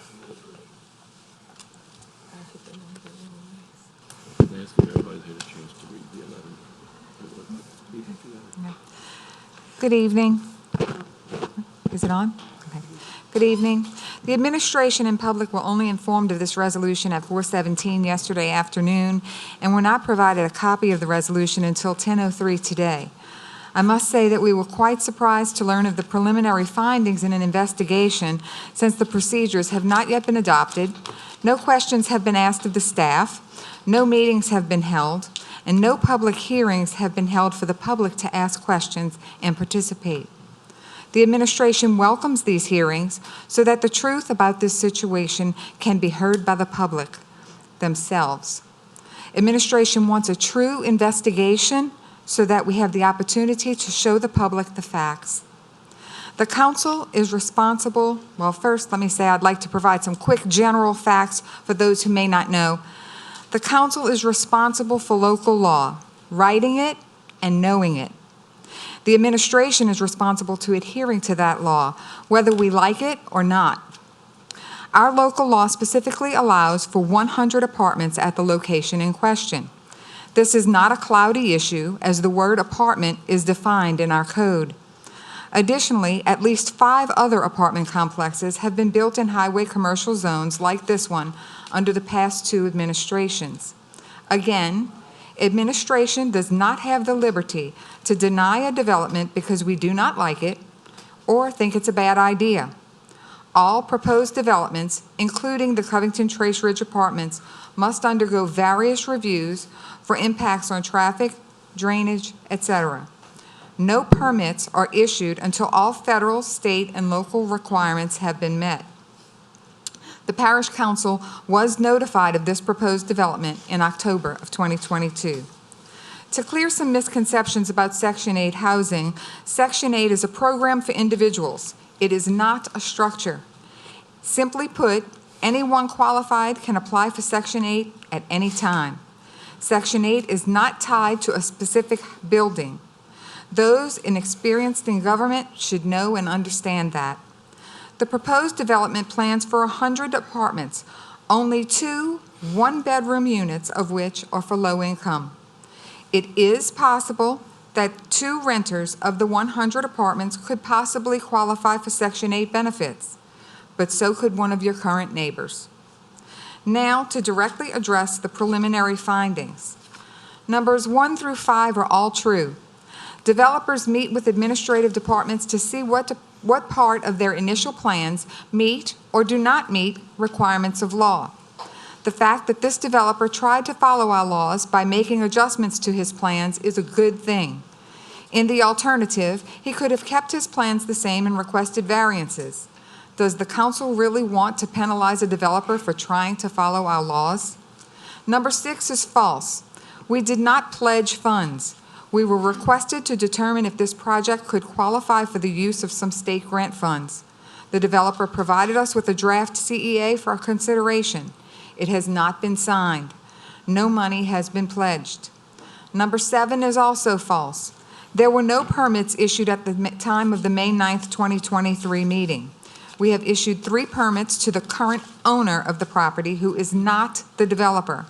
I ask if everybody's had a chance to read the letter. Good evening. Is it on? Okay. Good evening. The administration and public were only informed of this resolution at 4:17 yesterday afternoon and were not provided a copy of the resolution until 10:03 today. I must say that we were quite surprised to learn of the preliminary findings in an investigation, since the procedures have not yet been adopted, no questions have been asked of the staff, no meetings have been held, and no public hearings have been held for the public to ask questions and participate. The administration welcomes these hearings so that the truth about this situation can be heard by the public themselves. Administration wants a true investigation so that we have the opportunity to show the public the facts. The council is responsible. Well, first, let me say I'd like to provide some quick general facts for those who may not know. The council is responsible for local law, writing it and knowing it. The administration is responsible to adhering to that law, whether we like it or not. Our local law specifically allows for 100 apartments at the location in question. This is not a cloudy issue, as the word apartment is defined in our code. Additionally, at least 5 other apartment complexes have been built in highway commercial zones like this one under the past 2 administrations. Again, administration does not have the liberty to deny a development because we do not like it or think it's a bad idea. All proposed developments, including the Covington Trace Ridge Apartments, must undergo various reviews for impacts on traffic, drainage, etc. No permits are issued until all federal, state, and local requirements have been met. The Parish Council was notified of this proposed development in October of 2022. To clear some misconceptions about Section 8 housing, Section 8 is a program for individuals. It is not a structure. Simply put, anyone qualified can apply for Section 8 at any time. Section 8 is not tied to a specific building. Those inexperienced in government should know and understand that. The proposed development plans for 100 apartments, only 2 one-bedroom units of which are for low income. It is possible that 2 renters of the 100 apartments could possibly qualify for Section 8 benefits, but so could one of your current neighbors. Now, to directly address the preliminary findings. Numbers 1 through 5 are all true. Developers meet with administrative departments to see what part of their initial plans meet or do not meet requirements of law. The fact that this developer tried to follow our laws by making adjustments to his plans is a good thing. In the alternative, he could have kept his plans the same and requested variances. Does the council really want to penalize a developer for trying to follow our laws? Number 6 is false. We did not pledge funds. We were requested to determine if this project could qualify for the use of some state grant funds. The developer provided us with a draft CEA for our consideration. It has not been signed. No money has been pledged. Number 7 is also false. There were no permits issued at the time of the May 9th, 2023 meeting. We have issued 3 permits to the current owner of the property, who is not the developer.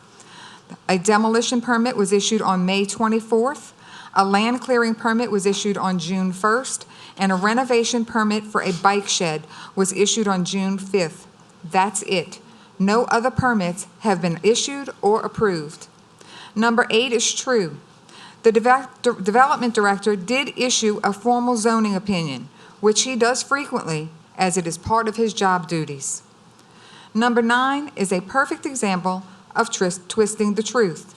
A demolition permit was issued on May 24th. A land clearing permit was issued on June 1st, and a renovation permit for a bike shed was issued on June 5th. That's it. No other permits have been issued or approved. Number 8 is true. The development director did issue a formal zoning opinion, which he does frequently, as it is part of his job duties. Number 9 is a perfect example of twisting the truth.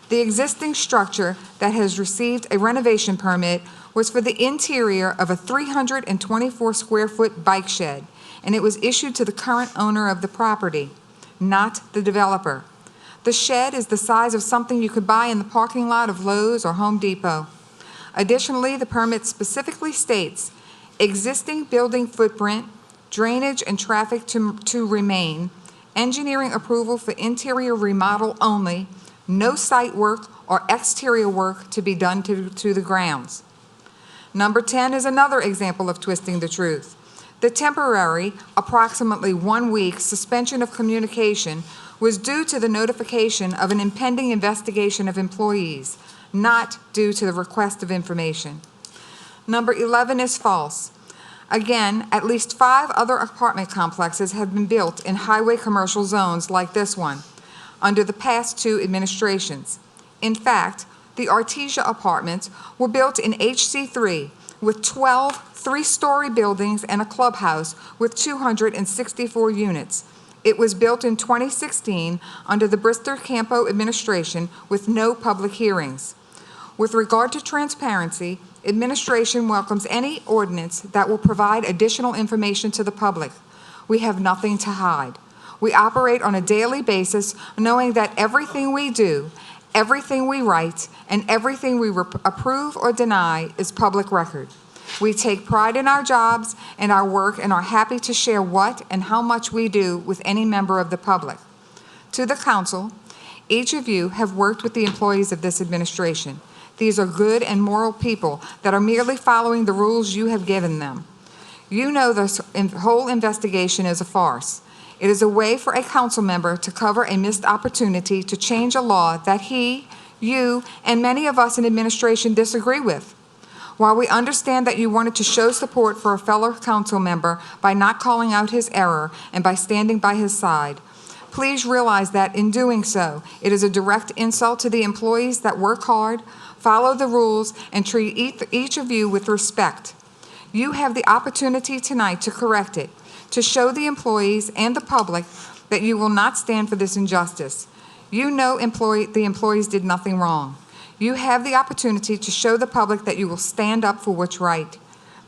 The existing structure that has received a renovation permit was for the interior of a 324-square-foot bike shed, and it was issued to the current owner of the property, not the developer. The shed is the size of something you could buy in the parking lot of Lowe's or Home Depot. Additionally, the permit specifically states, existing building footprint, drainage and traffic to remain, engineering approval for interior remodel only, no site work or exterior work to be done to the grounds. Number 10 is another example of twisting the truth. The temporary, approximately 1 week suspension of communication was due to the notification of an impending investigation of employees, not due to the request of information. Number 11 is false. Again, at least 5 other apartment complexes have been built in highway commercial zones like this one under the past 2 administrations. In fact, the Artesia apartments were built in HC3 with 12 3-story buildings and a clubhouse with 264 units. It was built in 2016 under the Brister-Campo administration with no public hearings. With regard to transparency, administration welcomes any ordinance that will provide additional information to the public. We have nothing to hide. We operate on a daily basis knowing that everything we do, everything we write, and everything we approve or deny is public record. We take pride in our jobs and our work and are happy to share what and how much we do with any member of the public. To the council, each of you have worked with the employees of this administration. These are good and moral people that are merely following the rules you have given them. You know this whole investigation is a farce. It is a way for a council member to cover a missed opportunity to change a law that he, you, and many of us in administration disagree with. While we understand that you wanted to show support for a fellow council member by not calling out his error and by standing by his side, please realize that in doing so, it is a direct insult to the employees that work hard, follow the rules, and treat each of you with respect. You have the opportunity tonight to correct it, to show the employees and the public that you will not stand for this injustice. You know the employees did nothing wrong. You have the opportunity to show the public that you will stand up for what's right.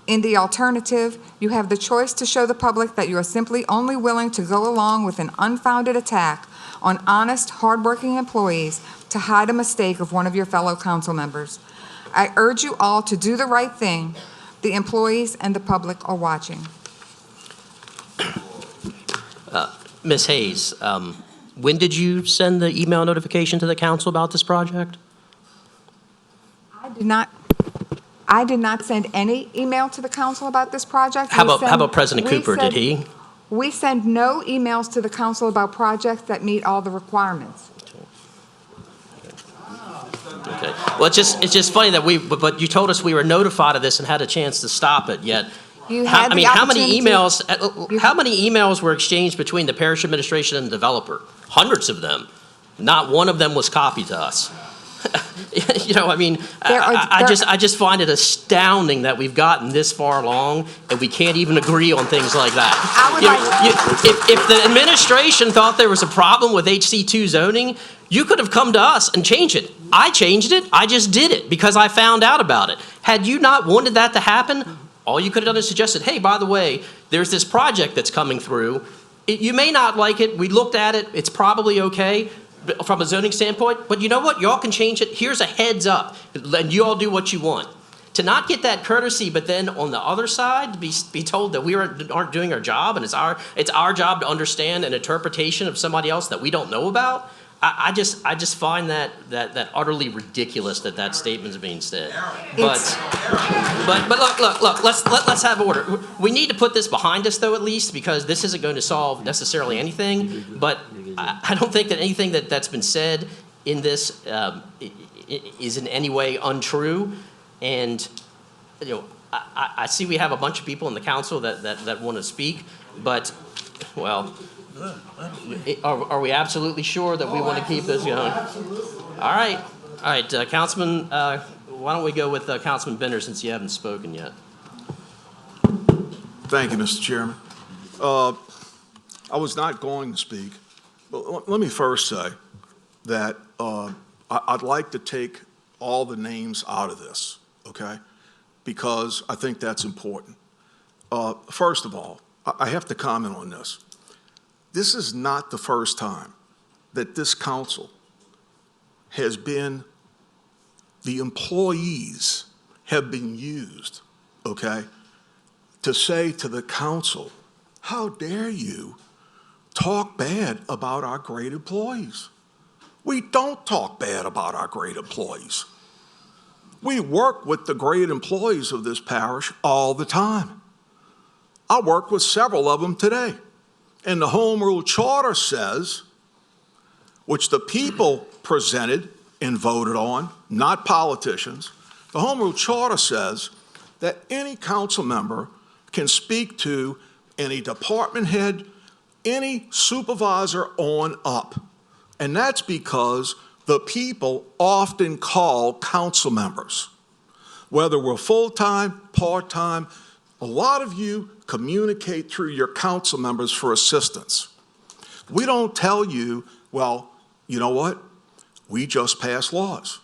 In the alternative, you have the choice to show the public that you are simply only willing to go along with an unfounded attack on honest, hardworking employees to hide a mistake of one of your fellow council members. I urge you all to do the right thing. The employees and the public are watching. Ms. Hayes, when did you send the email notification to the council about this project? I did not send any email to the council about this project. How about President Cooper? Did he? We send no emails to the council about projects that meet all the requirements. Okay. Well, it's just funny that but you told us we were notified of this and had a chance to stop it, yet. How many emails were exchanged between the parish administration and the developer? Hundreds of them. Not one of them was copied to us. You know, I mean, I just find it astounding that we've gotten this far along and we can't even agree on things like that. If the administration thought there was a problem with HC2 zoning, you could have come to us and changed it. I changed it. I just did it because I found out about it. Had you not wanted that to happen, all you could have done is suggested, hey, by the way, there's this project that's coming through. You may not like it. We looked at it. It's probably okay. from a zoning standpoint, but you know what? Y'all can change it. Here's a heads up, and you all do what you want. To not get that courtesy, but then on the other side, be told that we aren't doing our job, and it's our job to understand an interpretation of somebody else that we don't know about. I just find that utterly ridiculous that statement is being said. But look, let's have order. We need to put this behind us, though, at least, because this isn't going to solve necessarily anything. But I don't think that anything that's been said in this is in any way untrue. And I see we have a bunch of people in the council that want to speak, but well. Are we absolutely sure that we want to keep this going? All right, Councilman, why don't we go with Councilman Bender since you haven't spoken yet? Thank you, Mr. Chairman. I was not going to speak, but let me first say that I'd like to take all the names out of this, okay? Because I think that's important. First of all, I have to comment on this. This is not the first time that this council has been, the employees have been used, okay, to say to the council, how dare you talk bad about our great employees? We don't talk bad about our great employees. We work with the great employees of this parish all the time. I work with several of them today. And the Home Rule Charter says, which the people presented and voted on, not politicians, the Home Rule Charter says that any council member can speak to any department head, any supervisor on up. And that's because the people often call council members. Whether we're full-time, part-time, a lot of you communicate through your council members for assistance. We don't tell you, well, you know what? We just pass laws,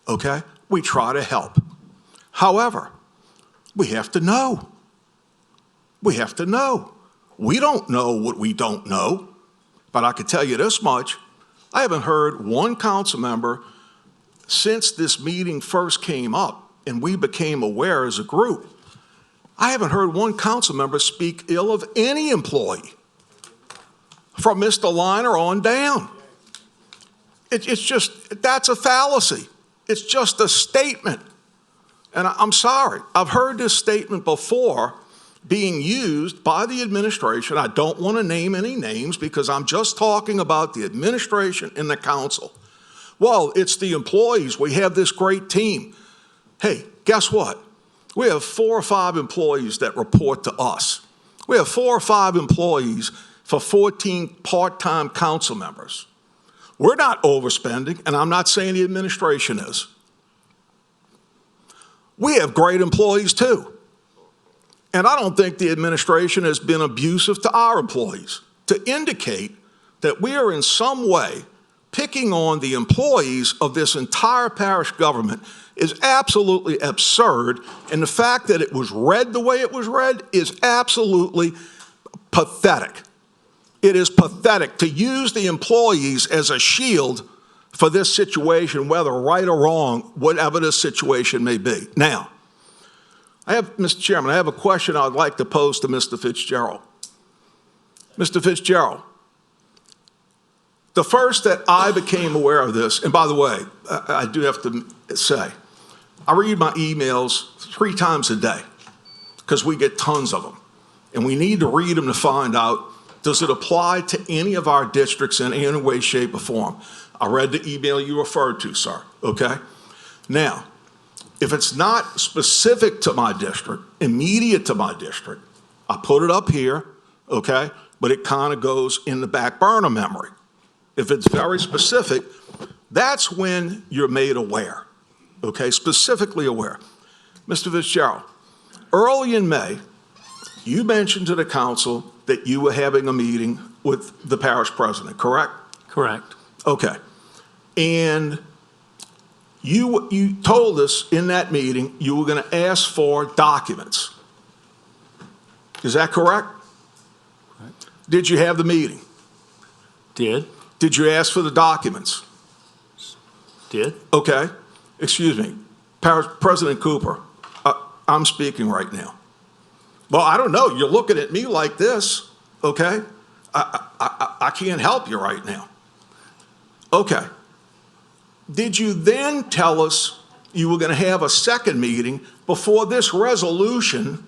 okay? We try to help. However, we have to know. We have to know. We don't know what we don't know, but I can tell you this much. I haven't heard one council member since this meeting first came up and we became aware as a group. I haven't heard one council member speak ill of any employee, from Mr. Liner on down. It's just, that's a fallacy. It's just a statement. And I'm sorry, I've heard this statement before being used by the administration. I don't want to name any names because I'm just talking about the administration and the council. Well, it's the employees. We have this great team. Hey, guess what? We have 4 or 5 employees that report to us. We have 4 or 5 employees for 14 part-time council members. We're not overspending, and I'm not saying the administration is. We have great employees too. And I don't think the administration has been abusive to our employees to indicate that we are in some way picking on the employees of this entire parish government is absolutely absurd, and the fact that it was read the way it was read is absolutely pathetic. It is pathetic to use the employees as a shield for this situation, whether right or wrong, whatever the situation may be. Now, Mr. Chairman, I have a question I'd like to pose to Mr. Fitzgerald. Mr. Fitzgerald, the first that I became aware of this, and by the way, I do have to say, I read my emails 3 times a day because we get tons of them. And we need to read them to find out, does it apply to any of our districts in any way, shape, or form? I read the email you referred to, sir, okay? Now, if it's not specific to my district, immediate to my district, I put it up here, okay? But it kind of goes in the back burner memory. If it's very specific, that's when you're made aware, okay? Specifically aware. Mr. Fitzgerald, early in May, you mentioned to the council that you were having a meeting with the parish president, correct? Correct. Okay. And you told us in that meeting you were going to ask for documents. Is that correct? Right. Did you have the meeting? Did. Did you ask for the documents? Did? Okay, excuse me. President Cooper, I'm speaking right now. Well, I don't know, you're looking at me like this, okay? I can't help you right now. Okay. Did you then tell us you were going to have a second meeting before this resolution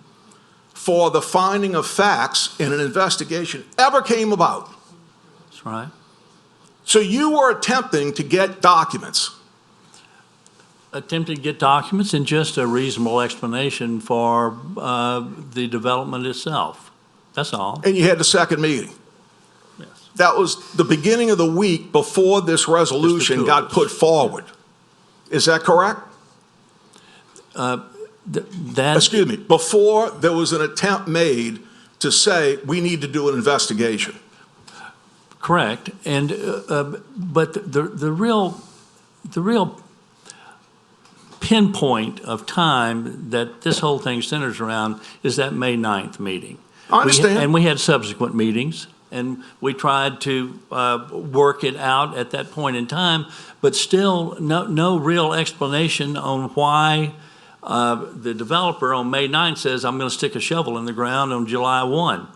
for the finding of facts in an investigation ever came about? That's right. So you were attempting to get documents. Attempting to get documents and just a reasonable explanation for the development itself. That's all. And you had the second meeting. Yes. That was the beginning of the week before this resolution two got of us. put forward. Is that correct? Excuse me, before there was an attempt made to say, we need to do an investigation. Correct. And but the real pinpoint of time that this whole thing centers around is that May 9th meeting. I understand. And we had subsequent meetings, and we tried to work it out at that point in time, but still no real explanation on why the developer on May 9th says, I'm going to stick a shovel in the ground on July 1.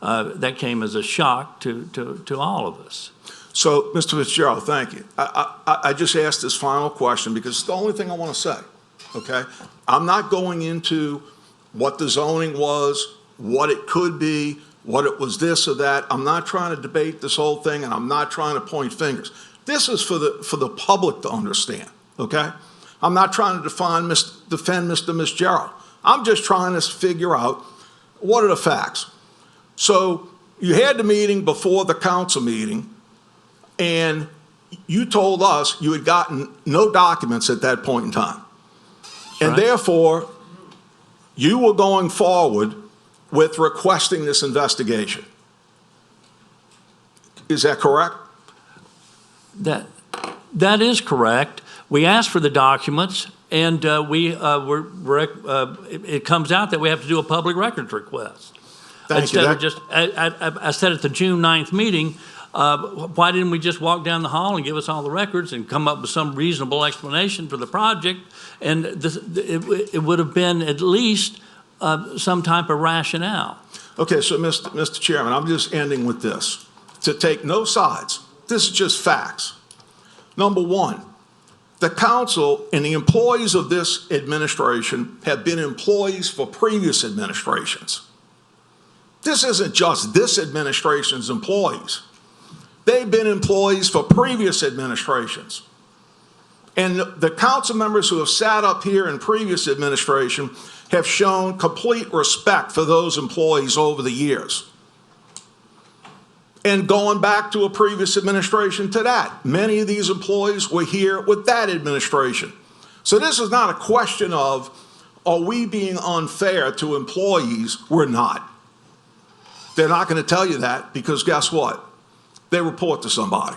That came as a shock to all of us. So, Mr. Fitzgerald, thank you. I just asked this final question because it's the only thing I want to say, okay? I'm not going into what the zoning was, what it could be, what it was this or that. I'm not trying to debate this whole thing, and I'm not trying to point fingers. This is for the public to understand, okay? I'm not trying to defend Mr. Fitzgerald. I'm just trying to figure out what are the facts. So you had the meeting before the council meeting, and you told us you had gotten no documents at that point in time. And Right. therefore, you were going forward with requesting this investigation. Is that correct? That is correct. We asked for the documents, and it comes out that we have to do a public records request. Thank you. Instead of just, I said at the June 9th meeting, why didn't we just walk down the hall and give us all the records and come up with some reasonable explanation for the project? And it would have been at least some type of rationale. Okay, so Mr. Chairman, I'm just ending with this. To take no sides, this is just facts. Number one, the council and the employees of this administration have been employees for previous administrations. This isn't just this administration's employees. They've been employees for previous administrations. And the council members who have sat up here in previous administration have shown complete respect for those employees over the years. And going back to a previous administration to that, many of these employees were here with that administration. So this is not a question of, are we being unfair to employees? We're not. They're not going to tell you that because guess what? They report to somebody.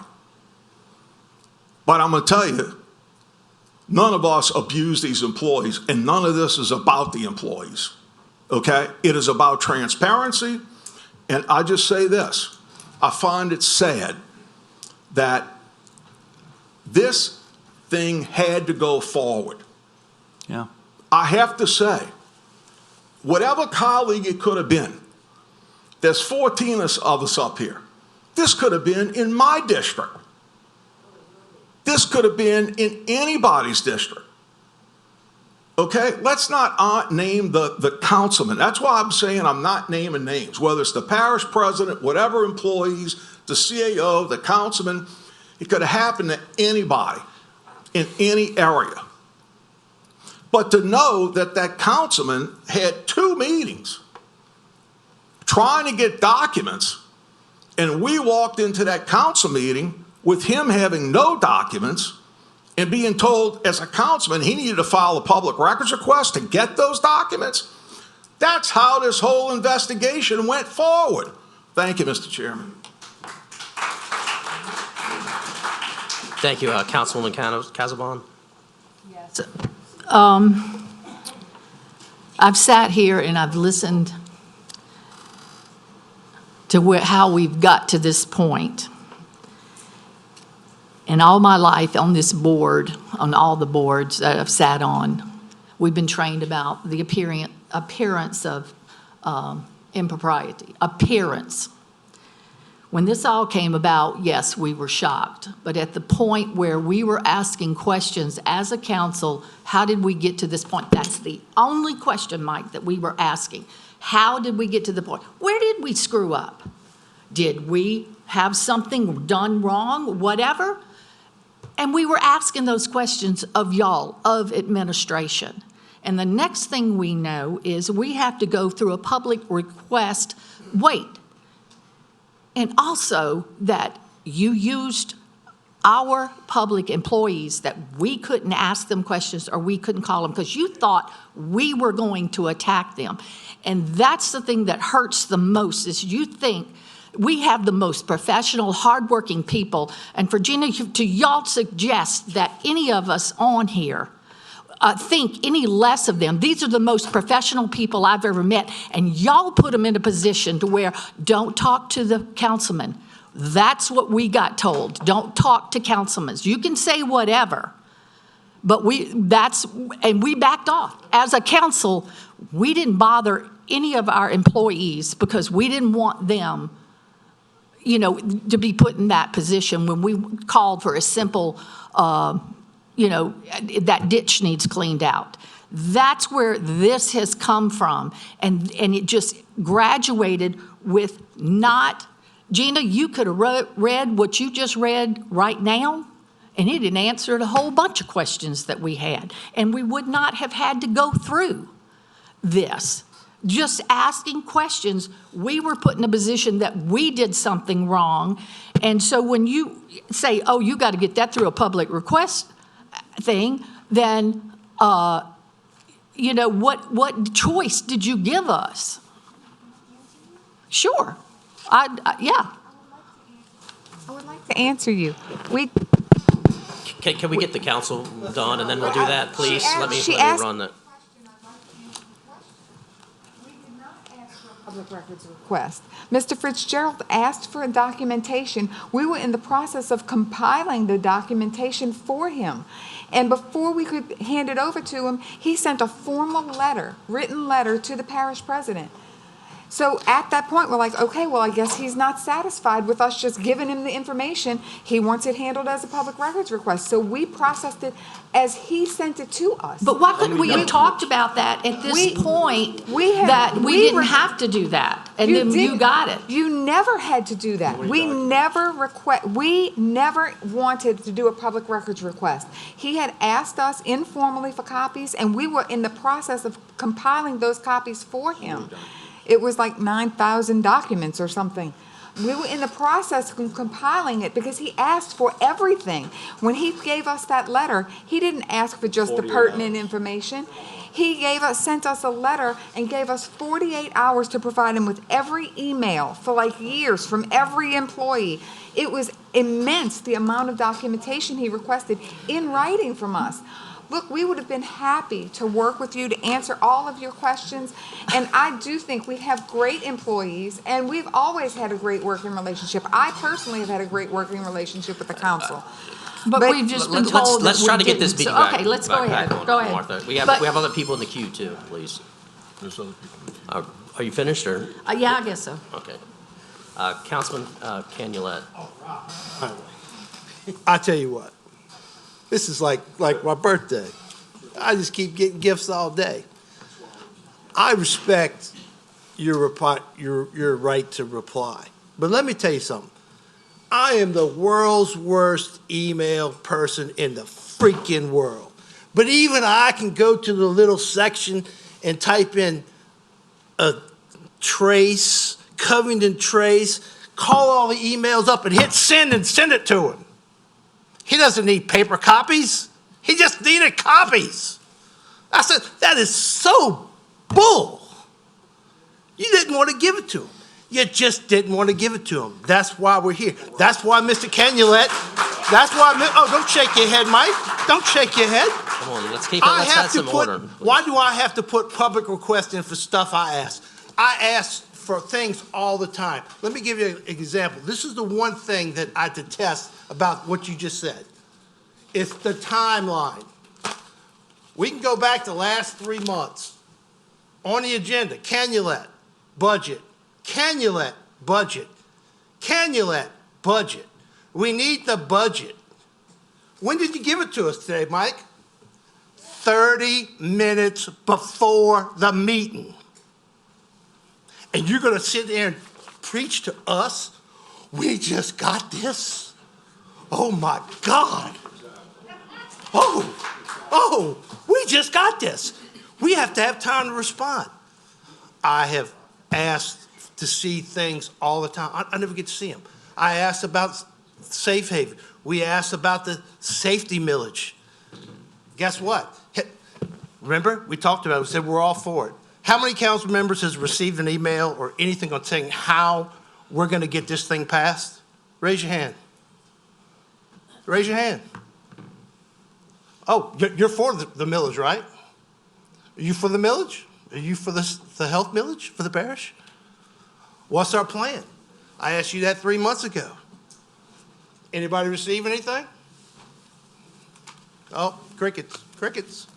But I'm going to tell you, none of us abuse these employees, and none of this is about the employees, okay? It is about transparency, and I just say this. I find it sad that this thing had to go forward. Yeah. I have to say, whatever colleague it could have been, there's 14 of us up here. This could have been in my district. This could have been in anybody's district. Okay, let's not name the councilman. That's why I'm saying I'm not naming names, whether it's the parish president, whatever employees, the CAO, the councilman. It could have happened to anybody in any area. But to know that that councilman had 2 meetings trying to get documents, and we walked into that council meeting with him having no documents and being told as a councilman he needed to file a public records request to get those documents. That's how this whole investigation went forward. Thank you, Mr. Chairman. Thank you, Councilwoman Casabon. Yes. I've sat here and I've listened to how we've got to this point. And all my life on this board, on all the boards that I've sat on, we've been trained about the appearance of impropriety, appearance. When this all came about, yes, we were shocked. But at the point where we were asking questions as a council, how did we get to this point? That's the only question, Mike, that we were asking. How did we get to the point? Where did we screw up? Did we have something done wrong, whatever? And we were asking those questions of y'all, of administration. And the next thing we know is we have to go through a public request, wait. And also that you used our public employees, that we couldn't ask them questions or we couldn't call them because you thought we were going to attack them. And that's the thing that hurts the most, is you think we have the most professional, hardworking people. And for Gina, to y'all suggest that any of us on here think any less of them. These are the most professional people I've ever met, and y'all put them in a position to where don't talk to the councilman. That's what we got told. Don't talk to councilmen. You can say whatever, but we backed off. As a council, we didn't bother any of our employees because we didn't want them, to be put in that position when we called for a simple that ditch needs cleaned out. That's where this has come from. And it just graduated with not, Gina, you could have read what you just read right now, and it had answered a whole bunch of questions that we had. And we would not have had to go through this. Just asking questions, we were put in a position that we did something wrong. And so when you say, oh, you got to get that through a public request thing, then, what choice did you give us? Sure. Yeah. I would like to answer you. Can we get the council done, and then we'll do that, please? Let me run that. Public records request. Mr. Fitzgerald asked for documentation. We were in the process of compiling the documentation for him. And before we could hand it over to him, he sent a formal letter, written letter to the parish president. So at that point, we're like, okay, well, I guess he's not satisfied with us just giving him the information. He wants it handled as a public records request. So we processed it as he sent it to us. But why couldn't we have talked about that at this point, that we didn't have to do that, and then you got it? You never had to do that. We never wanted to do a public records request. He had asked us informally for copies, and we were in the process of compiling those copies for him. It was like 9,000 documents or something. We were in the process of compiling it because he asked for everything. When he gave us that letter, he didn't ask for just the pertinent information. He sent us a letter and gave us 48 hours to provide him with every email for like years from every employee. It was immense, the amount of documentation he requested in writing from us. Look, we would have been happy to work with you to answer all of your questions. And I do think we have great employees, and we've always had a great working relationship. I personally have had a great working relationship with the council. But we've just been told let's try to get this meeting back. Okay, let's go ahead. Go ahead. Martha, we have other people in the queue too, please. There's other people in the queue. Are you finished, or? Yeah, I guess so. Okay. Councilman Canulette. I tell you what, this is like my birthday. I just keep getting gifts all day. I respect your right to reply. But let me tell you something. I am the world's worst email person in the freaking world. But even I can go to the little section and type in a trace, Covington trace, call all the emails up and hit send and send it to him. He doesn't need paper copies. He just needed copies. I said, that is so bull. You didn't want to give it to him. You just didn't want to give it to him. That's why we're here. That's why, Mr. Canulette, don't shake your head, Mike. Don't shake your head. Come on, let's have some order. Why do I have to put public requests in for stuff I ask? I ask for things all the time. Let me give you an example. This is the one thing that I detest about what you just said. It's the timeline. We can go back the last 3 months. On the agenda, Canulet, budget. Canulet, budget. Canulet, budget. We need the budget. When did you give it to us today, Mike? 30 minutes before the meeting. And you're going to sit there and preach to us? We just got this? Oh, my God. Oh, we just got this. We have to have time to respond. I have asked to see things all the time. I never get to see them. I asked about safe haven. We asked about the safety millage. Guess what? Remember, we talked about it. We said we're all for it. How many council members has received an email or anything on saying how we're going to get this thing passed? Raise your hand. Raise your hand. Oh, you're for the millage, right? Are you for the millage? Are you for the health millage for the parish? What's our plan? I asked you that 3 months ago. Anybody receive anything? Oh, crickets, crickets.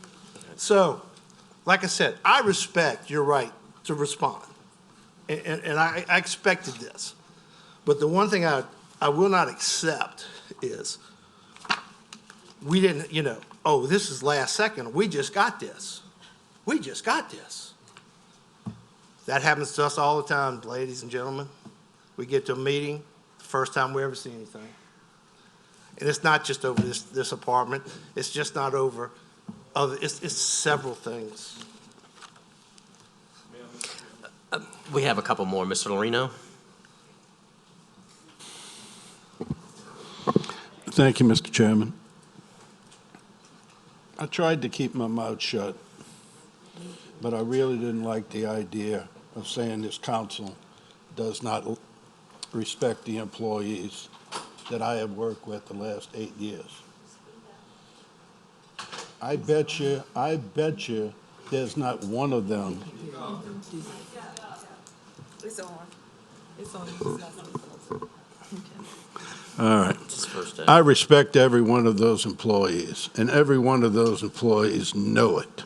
So, like I said, I respect your right to respond. And I expected this. But the one thing I will not accept is we didn't, oh, this is last second. We just got this. We just got this. That happens to us all the time, ladies and gentlemen. We get to a meeting, the first time we ever see anything. And it's not just over this apartment. It's just not over other, it's several things. We have a couple more. Mr. Lorino? Thank you, Mr. Chairman. I tried to keep my mouth shut, but I really didn't like the idea of saying this council does not respect the employees that I have worked with the last 8 years. I bet you there's not one of them. It's on. It's on. All right. It's first day. I respect every one of those employees, and every one of those employees know it.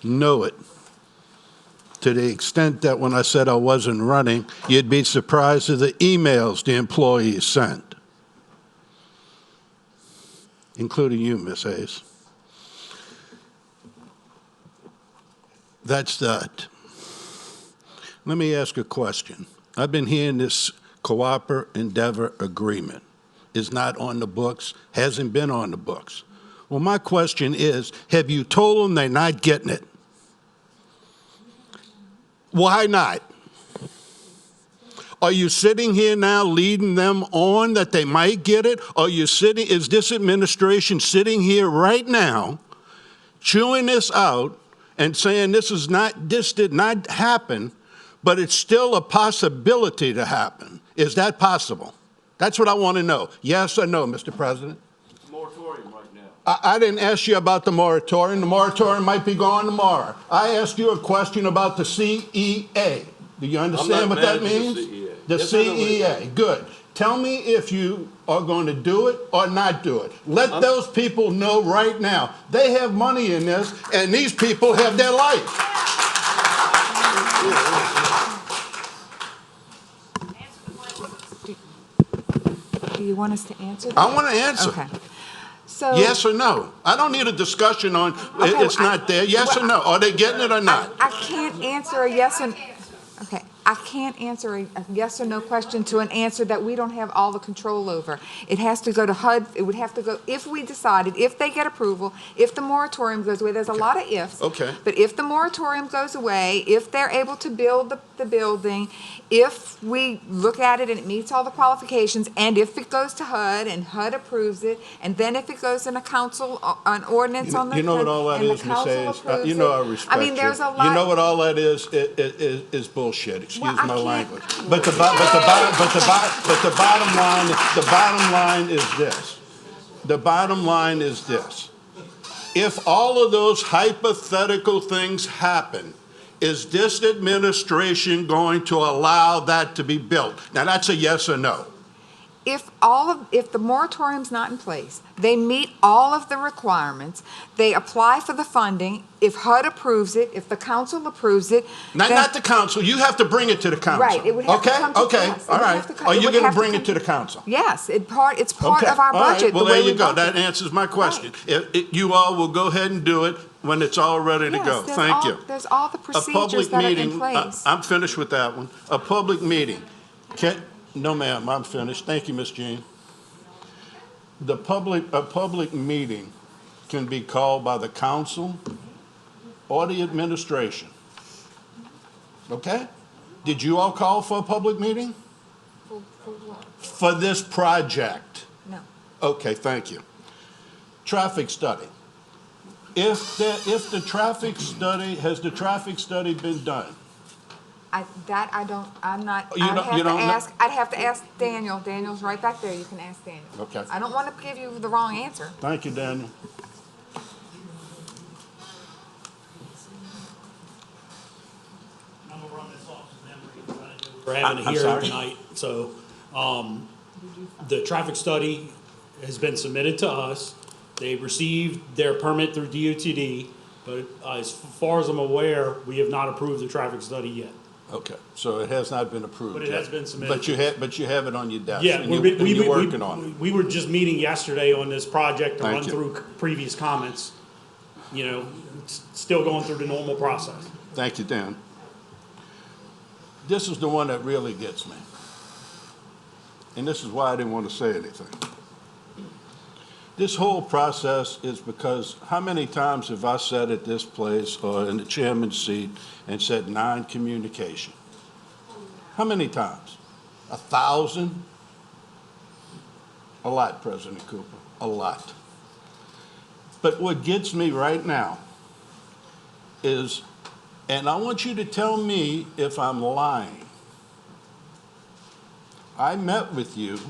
Know it. To the extent that when I said I wasn't running, you'd be surprised at the emails the employees sent, including you, Ms. Hayes. That's that. Let me ask a question. I've been hearing this cooperative endeavor agreement is not on the books, hasn't been on the books. Well, my question is, have you told them they're not getting it? Why not? Are you sitting here now leading them on that they might get it? Is this administration sitting here right now chewing this out and saying this did not happen, but it's still a possibility to happen? Is that possible? That's what I want to know. Yes or no, Mr. President? It's a moratorium right now. I didn't ask you about the moratorium. The moratorium might be gone tomorrow. I asked you a question about the CEA. Do you understand what that means? The CEA. Good. Tell me if you are going to do it or not do it. Let those people know right now. They have money in this, and these people have their life. Do you want us to answer that? I want to answer. Okay. So. Yes or no? I don't need a discussion on it's not there. Yes or no? Are they getting it or not? I can't answer a yes and, okay. I can't answer a yes or no question to an answer that we don't have all the control over. It has to go to HUD. It would have to go, if we decided, if they get approval, if the moratorium goes away. There's a lot of ifs. Okay. But if the moratorium goes away, if they're able to build the building, if we look at it and it meets all the qualifications, and if it goes to HUD and HUD approves it, and then if it goes in a council, an ordinance on the. You know what all that and the is, Ms. council Hayes? approves You know I it. respect I mean, there's a lot. You know what all that is bullshit. Excuse Well, I my can't- language. But the bottom line is this. The bottom line is this. If all of those hypothetical things happen, is this administration going to allow that to be built? Now, that's a yes or no. if the moratorium's not in place, they meet all of the requirements, they apply for the funding, if HUD approves it, if the council approves it. then- Not the council, you have to bring it to the council. Right, it would have to Okay? come to Okay, us. It all would right. have to come- Are it you would gonna have to bring it come- to the council? Yes, it's part of Okay, our all right. budget, the Well, way there we you go. vote. That answers my question. You all will go ahead and do it when it's all ready to go. Yes, Thank you. there's all the A procedures public that are in meeting, place. I'm finished with that one. A public meeting. No, ma'am, I'm finished. Thank you, Ms. Jean. A public meeting can be called by the council or the administration. Okay? Did you all call for a public meeting? For this project? No. Okay, thank you. Traffic study. If the traffic study, has the traffic study been done? I'm not, You don't know? I'd have to ask Daniel. Daniel's right back there, you can ask Daniel. Okay. I don't want to give you the wrong answer. Thank you, Daniel. I'm gonna run this off of memory. We're having a I'm hearing sorry? tonight, so, the traffic study has been submitted to us. They've received their permit through DOTD, but as far as I'm aware, we have not approved the traffic study yet. Okay, so it has not been approved But it yet. has been submitted. But you have it on your desk. Yeah, and you're working on it. we were just meeting yesterday on this project to Thank run you. through previous comments. You know, it's still going through the normal process. Thank you, Dan. This is the one that really gets me. And this is why I didn't want to say anything. This whole process is because how many times have I sat at this place or in the chairman's seat and said non-communication? How many times? 1,000? A lot, President Cooper, a lot. But what gets me right now is, and I want you to tell me if I'm lying. I met with you.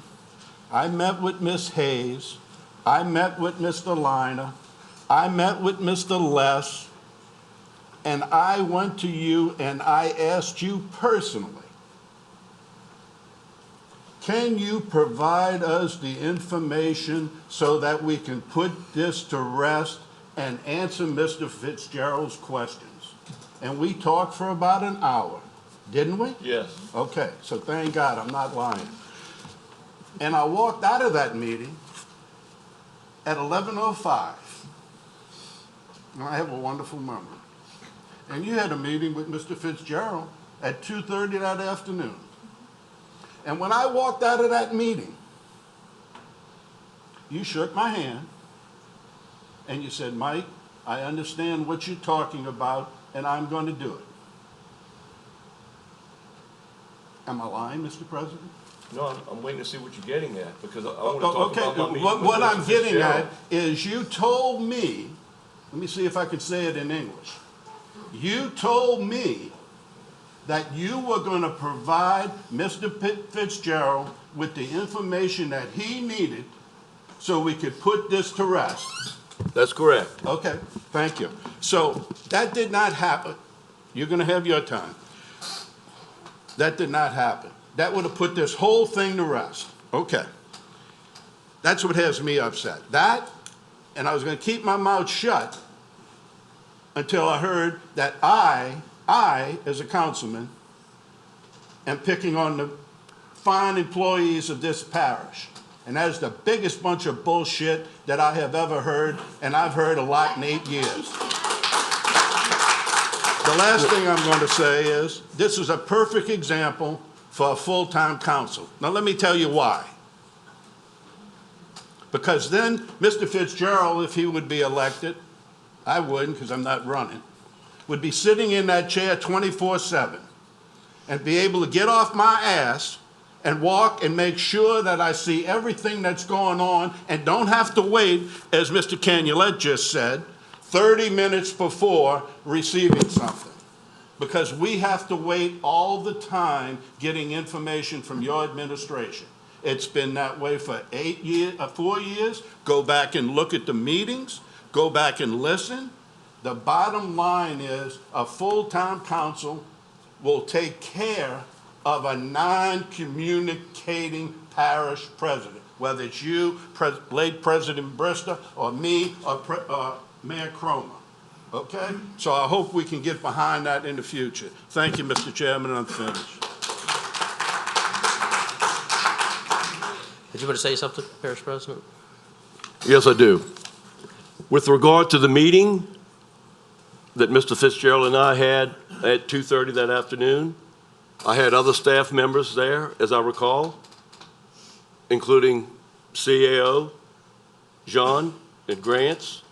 I met with Ms. Hayes. I met with Mr. Liner. I met with Mr. Less. And I went to you and I asked you personally, can you provide us the information so that we can put this to rest and answer Mr. Fitzgerald's questions? And we talked for about an hour, didn't we? Yes. Okay, so thank God I'm not lying. And I walked out of that meeting at 11:05. And I have a wonderful memory. And you had a meeting with Mr. Fitzgerald at 2:30 that afternoon. And when I walked out of that meeting, you shook my hand and you said, Mike, I understand what you're talking about and I'm going to do it. Am I lying, Mr. President? No, I'm waiting to see what you're getting at, because I want to talk Okay, about my meeting with what I'm Mr. getting at Fitzgerald. is you told me, let me see if I can say it in English. You told me that you were going to provide Mr. Fitzgerald with the information that he needed so we could put this to rest. That's correct. Okay, thank you. So that did not happen. You're going to have your time. That did not happen. That would have put this whole thing to rest. Okay. That's what has me upset. That, and I was going to keep my mouth shut until I heard that I, as a councilman, am picking on the fine employees of this parish. And that is the biggest bunch of bullshit that I have ever heard, and I've heard a lot in 8 years. The last thing I'm going to say is, this is a perfect example for a full-time council. Now, let me tell you why. Because then Mr. Fitzgerald, if he would be elected, I wouldn't because I'm not running, would be sitting in that chair 24/7 and be able to get off my ass and walk and make sure that I see everything that's going on and don't have to wait, as Mr. Canulet just said, 30 minutes before receiving something. Because we have to wait all the time getting information from your administration. It's been that way for 4 years. Go back and look at the meetings. Go back and listen. The bottom line is a full-time council will take care of a non-communicating parish president, whether it's you, late President Brister, or me, or Mayor Cromer. Okay? So I hope we can get behind that in the future. Thank you, Mr. Chairman, I'm finished. Did you want to say something, Parish President? Yes, I do. With regard to the meeting that Mr. Fitzgerald and I had at 2:30 that afternoon, I had other staff members there, as I recall, including CAO, Jean, and Grants.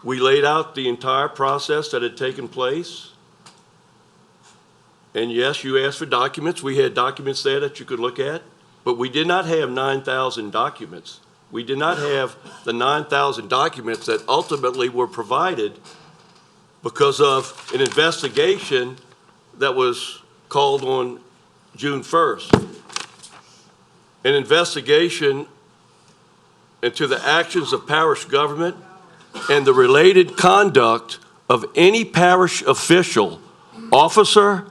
We laid out the entire process that had taken place. And yes, you asked for documents. We had documents there that you could look at, but we did not have 9,000 documents. We did not have the 9,000 documents that ultimately were provided because of an investigation that was called on June 1st. An investigation into the actions of parish government and the related conduct of any parish official, officer,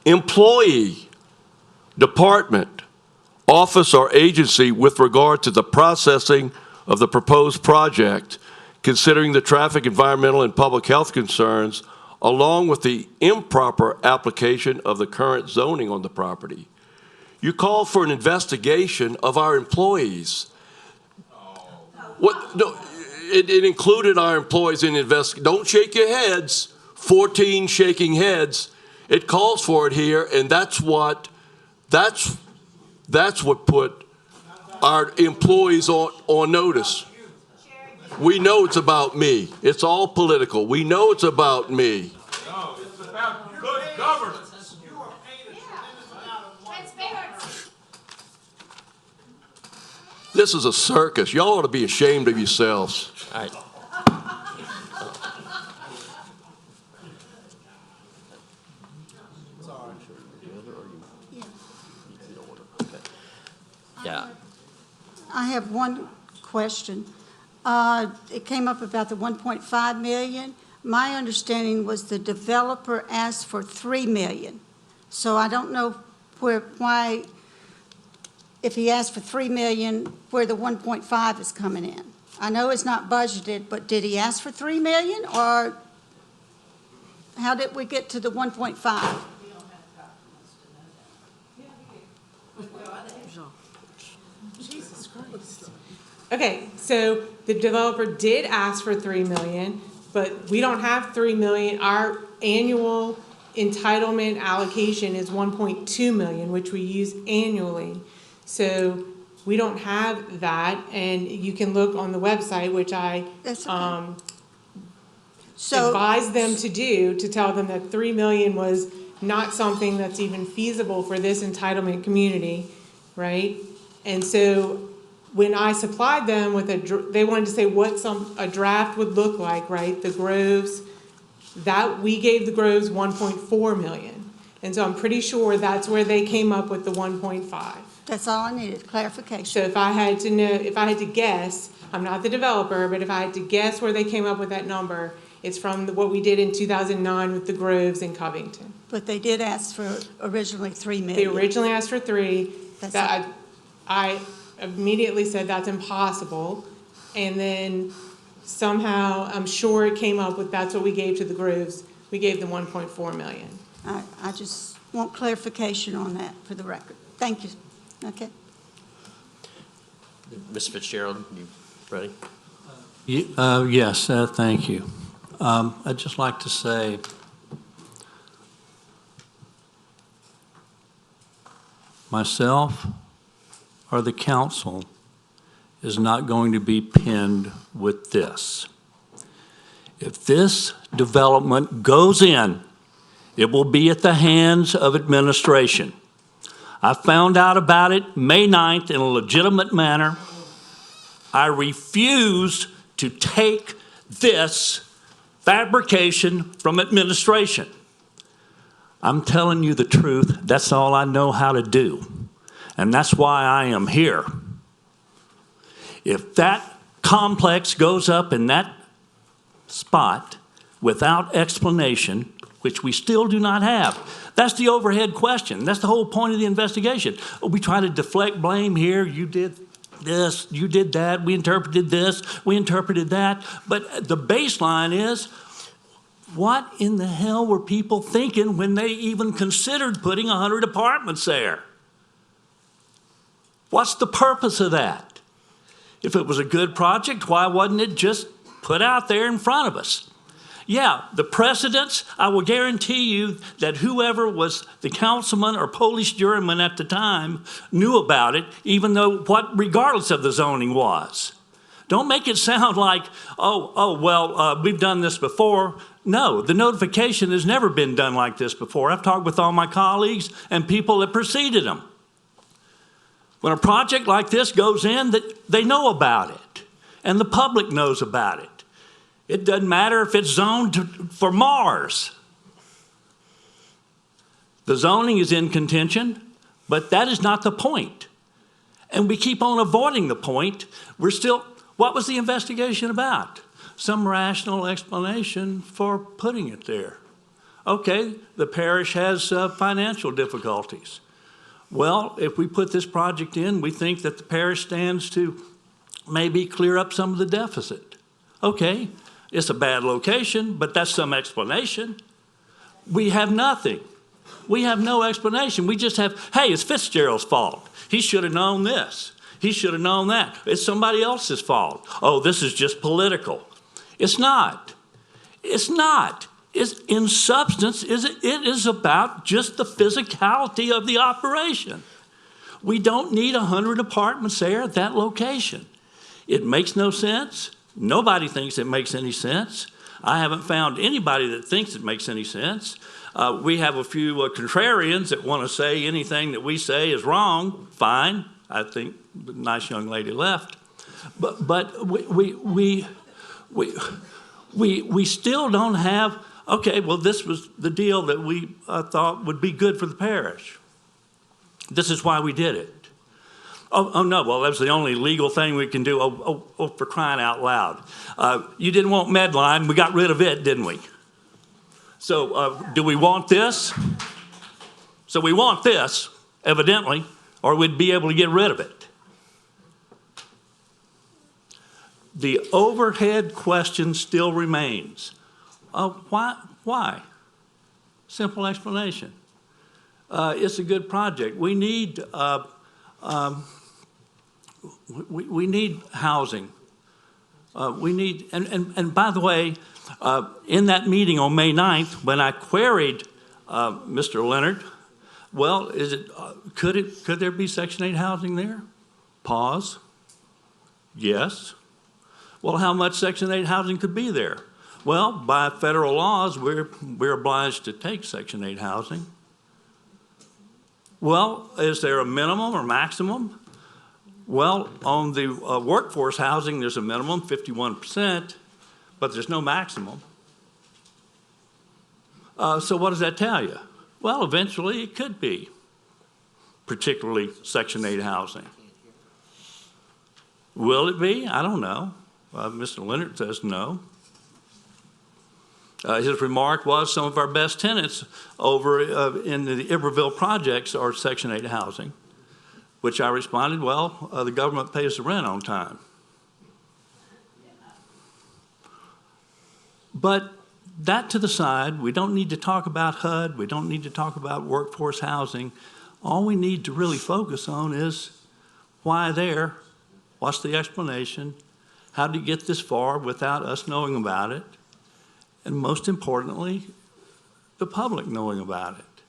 employee, department, office, or agency with regard to the processing of the proposed project, considering the traffic, environmental, and public health concerns, along with the improper application of the current zoning on the property. You called for an investigation of our employees. What? No, it included our employees in don't shake your heads. 14 shaking heads. It calls for it here, and that's what put our employees on notice. We know it's about me. It's all political. We know it's about me. No, it's about good governance. This is a circus. Y'all ought to be ashamed of yourselves. All right. Yeah. I have one question. It came up about the 1.5 million. My understanding was the developer asked for 3 million. So I don't know why, if he asked for 3 million, where the 1.5 is coming in. I know it's not budgeted, but did he ask for 3 million, or how did we get to the 1.5? Okay, so the developer did ask for 3 million, but we don't have 3 million. Our annual entitlement allocation is 1.2 million, which we use annually. So we don't have that, and you can look on the website, which I That's okay. So advised them to do, to tell them that 3 million was not something that's even feasible for this entitlement community, right? And so when I supplied them with they wanted to say what a draft would look like, right? The Groves, that we gave the Groves 1.4 million. And so I'm pretty sure that's where they came up with the 1.5. that's all I needed, clarification. So if I had to guess, I'm not the developer, but if I had to guess where they came up with that number, it's from what we did in 2009 with the Groves in Covington. But they did ask for originally 3 They million. originally asked for 3. That's That I immediately said that's impossible, and then somehow I'm sure it came up with that's what we gave to the Groves. We gave them 1.4 million. I just want clarification on that for the record. Thank you. Okay. Mr. Fitzgerald, you ready? Yes, thank you. I'd just like to say, myself or the council is not going to be pinned with this. If this development goes in, it will be at the hands of administration. I found out about it May 9th in a legitimate manner. I refuse to take this fabrication from administration. I'm telling you the truth. That's all I know how to do. And that's why I am here. If that complex goes up in that spot without explanation, which we still do not have. That's the overhead question. That's the whole point of the investigation. We try to deflect blame here. You did this, you did that, we interpreted this, we interpreted that. But the baseline is, what in the hell were people thinking when they even considered putting 100 apartments there? What's the purpose of that? If it was a good project, why wasn't it just put out there in front of us? Yeah, the precedents, I will guarantee you that whoever was the councilman or police juryman at the time knew about it, even though regardless of the zoning was. Don't make it sound like, we've done this before. No, the notification has never been done like this before. I've talked with all my colleagues and people that preceded them. When a project like this goes in, they know about it, and the public knows about it. It doesn't matter if it's zoned for Mars. The zoning is in contention, but that is not the point. And we keep on avoiding the point. What was the investigation about? Some rational explanation for putting it there. Okay, the parish has financial difficulties. Well, if we put this project in, we think that the parish stands to maybe clear up some of the deficit. Okay, it's a bad location, but that's some explanation. We have nothing. We have no explanation. We just have, hey, it's Fitzgerald's fault. He should have known this. He should have known that. It's somebody else's fault. Oh, this is just political. It's not. It's not. In substance, it is about just the physicality of the operation. We don't need 100 apartments there at that location. It makes no sense. Nobody thinks it makes any sense. I haven't found anybody that thinks it makes any sense. We have a few contrarians that want to say anything that we say is wrong. Fine. I think the nice young lady left. But we still don't have, okay, well, this was the deal that we thought would be good for the parish. This is why we did it. Oh, no, well, that's the only legal thing we can do. Oh, for crying out loud. You didn't want Medline. We got rid of it, didn't we? So do we want this? So we want this, evidently, or we'd be able to get rid of it. The overhead question still remains. Why? Simple explanation. It's a good project. We need housing. We need, and by the way, in that meeting on May 9th, when I queried Mr. Leonard, well, could there be Section 8 housing there? Pause. Yes. Well, how much Section 8 housing could be there? Well, by federal laws, we're obliged to take Section 8 housing. Well, is there a minimum or maximum? Well, on the workforce housing, there's a minimum, 51%, but there's no maximum. So what does that tell you? Well, eventually it could be, particularly Section 8 housing. Will it be? I don't know. Mr. Leonard says no. His remark was some of our best tenants over in the Iberville projects are Section 8 housing, which I responded, well, the government pays the rent on time. But that to the side, we don't need to talk about HUD, we don't need to talk about workforce housing. All we need to really focus on is why there, what's the explanation, how did you get this far without us knowing about it, and most importantly, the public knowing about it.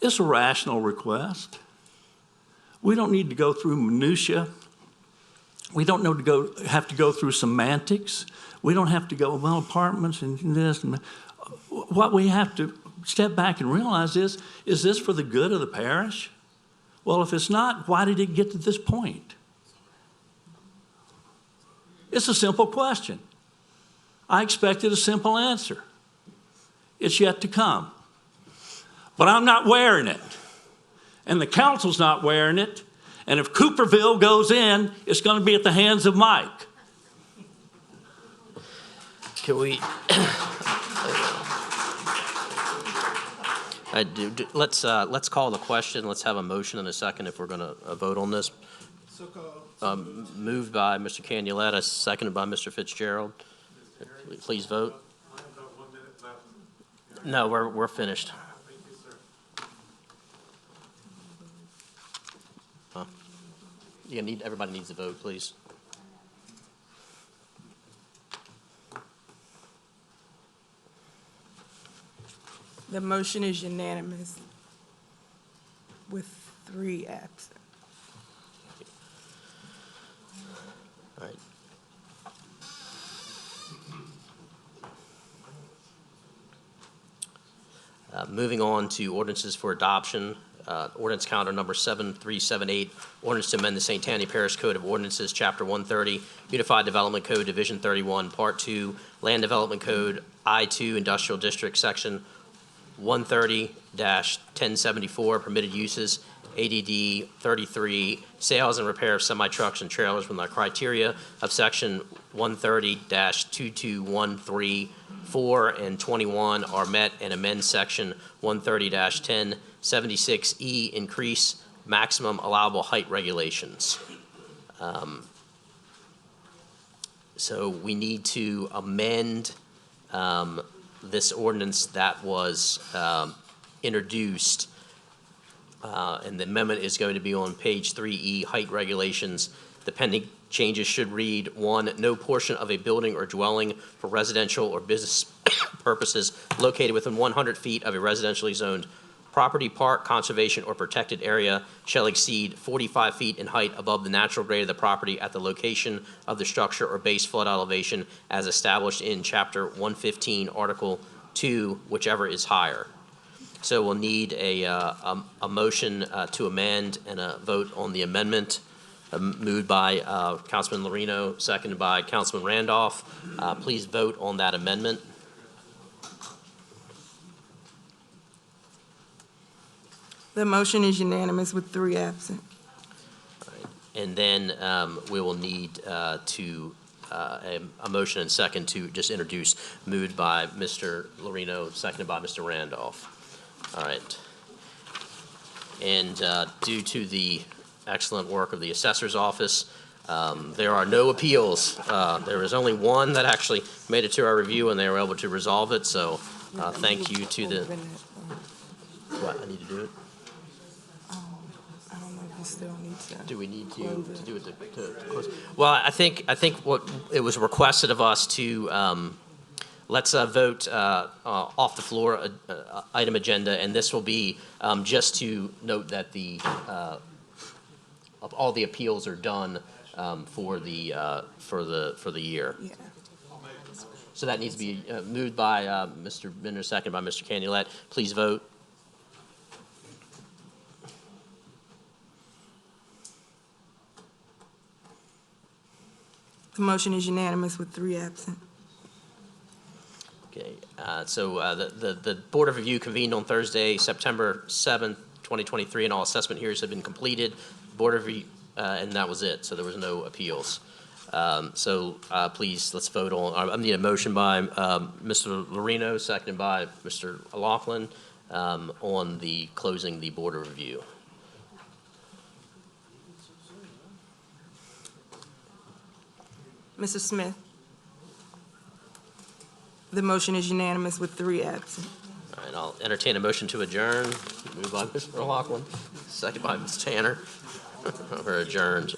It's a rational request. We don't need to go through minutia. We don't have to go through semantics. We don't have to go, well, apartments and this. And what we have to step back and realize is this for the good of the parish? Well, if it's not, why did it get to this point? It's a simple question. I expected a simple answer. It's yet to come. But I'm not wearing it. And the council's not wearing it. And if Cooperville goes in, it's going to be at the hands of Mike. Can we, Let's call the question. Let's have a motion and a second if we're going to vote on this. Moved by Mr. Canuletta, seconded by Mr. Fitzgerald. Please vote. No, we're finished. Huh? Everybody needs to vote, please. The motion is unanimous with 3 absent. All right. Moving on to ordinances for adoption. Ordinance calendar number 7378, ordinance to amend the St. Tammany Parish Code of Ordinances, Chapter 130, Unified Development Code, Division 31, Part 2, Land Development Code, I-2 Industrial District, Section 130-1074, Permitted Uses, ADD 33, Sales and Repair of Semi-Trucks and Trailers when the criteria of Section 130-2213, 4 and 21 are met, and amend Section 130-1076E, increase maximum allowable height regulations. So we need to amend this ordinance that was introduced, and the amendment is going to be on page 3E, height regulations. The pending changes should read: 1, no portion of a building or dwelling for residential or business purposes located within 100 feet of a residentially zoned property, park, conservation, or protected area shall exceed 45 feet in height above the natural grade of the property at the location of the structure or base flood elevation as established in Chapter 115, Article 2, whichever is higher. So we'll need a motion to amend and a vote on the amendment. Moved by Councilman Lorino, seconded by Councilman Randolph. Please vote on that amendment. The motion is unanimous with 3 absent. And then we will need a motion and second to just introduce, moved by Mr. Lorino, seconded by Mr. Randolph. All right. And due to the excellent work of the assessor's office, there are no appeals. There is only one that actually made it to our review, and they were able to resolve it. So thank you to the. What, I need to do it? I don't know if you still need to. Do we need to do it to close? Well, I think what it was requested of us to let's vote off the floor item agenda, and this will be just to note that the all the appeals are done for the year. Yeah. So that needs to be moved by Mr. Bender, seconded by Mr. Canulette. Please vote. The motion is unanimous with 3 absent. Okay, so the Board of Review convened on Thursday, September 7th, 2023, and all assessment hearings have been completed. Board of Review, and that was it, so there was no appeals. Please, let's vote on, I need a motion by Mr. Lorino, seconded by Mr. Laughlin, on the closing the Board of Review. Mr. Smith? The motion is unanimous with 3 absent. All right, I'll entertain a motion to adjourn. Moved by Mr. Laughlin, seconded by Ms. Tanner. We're adjourned.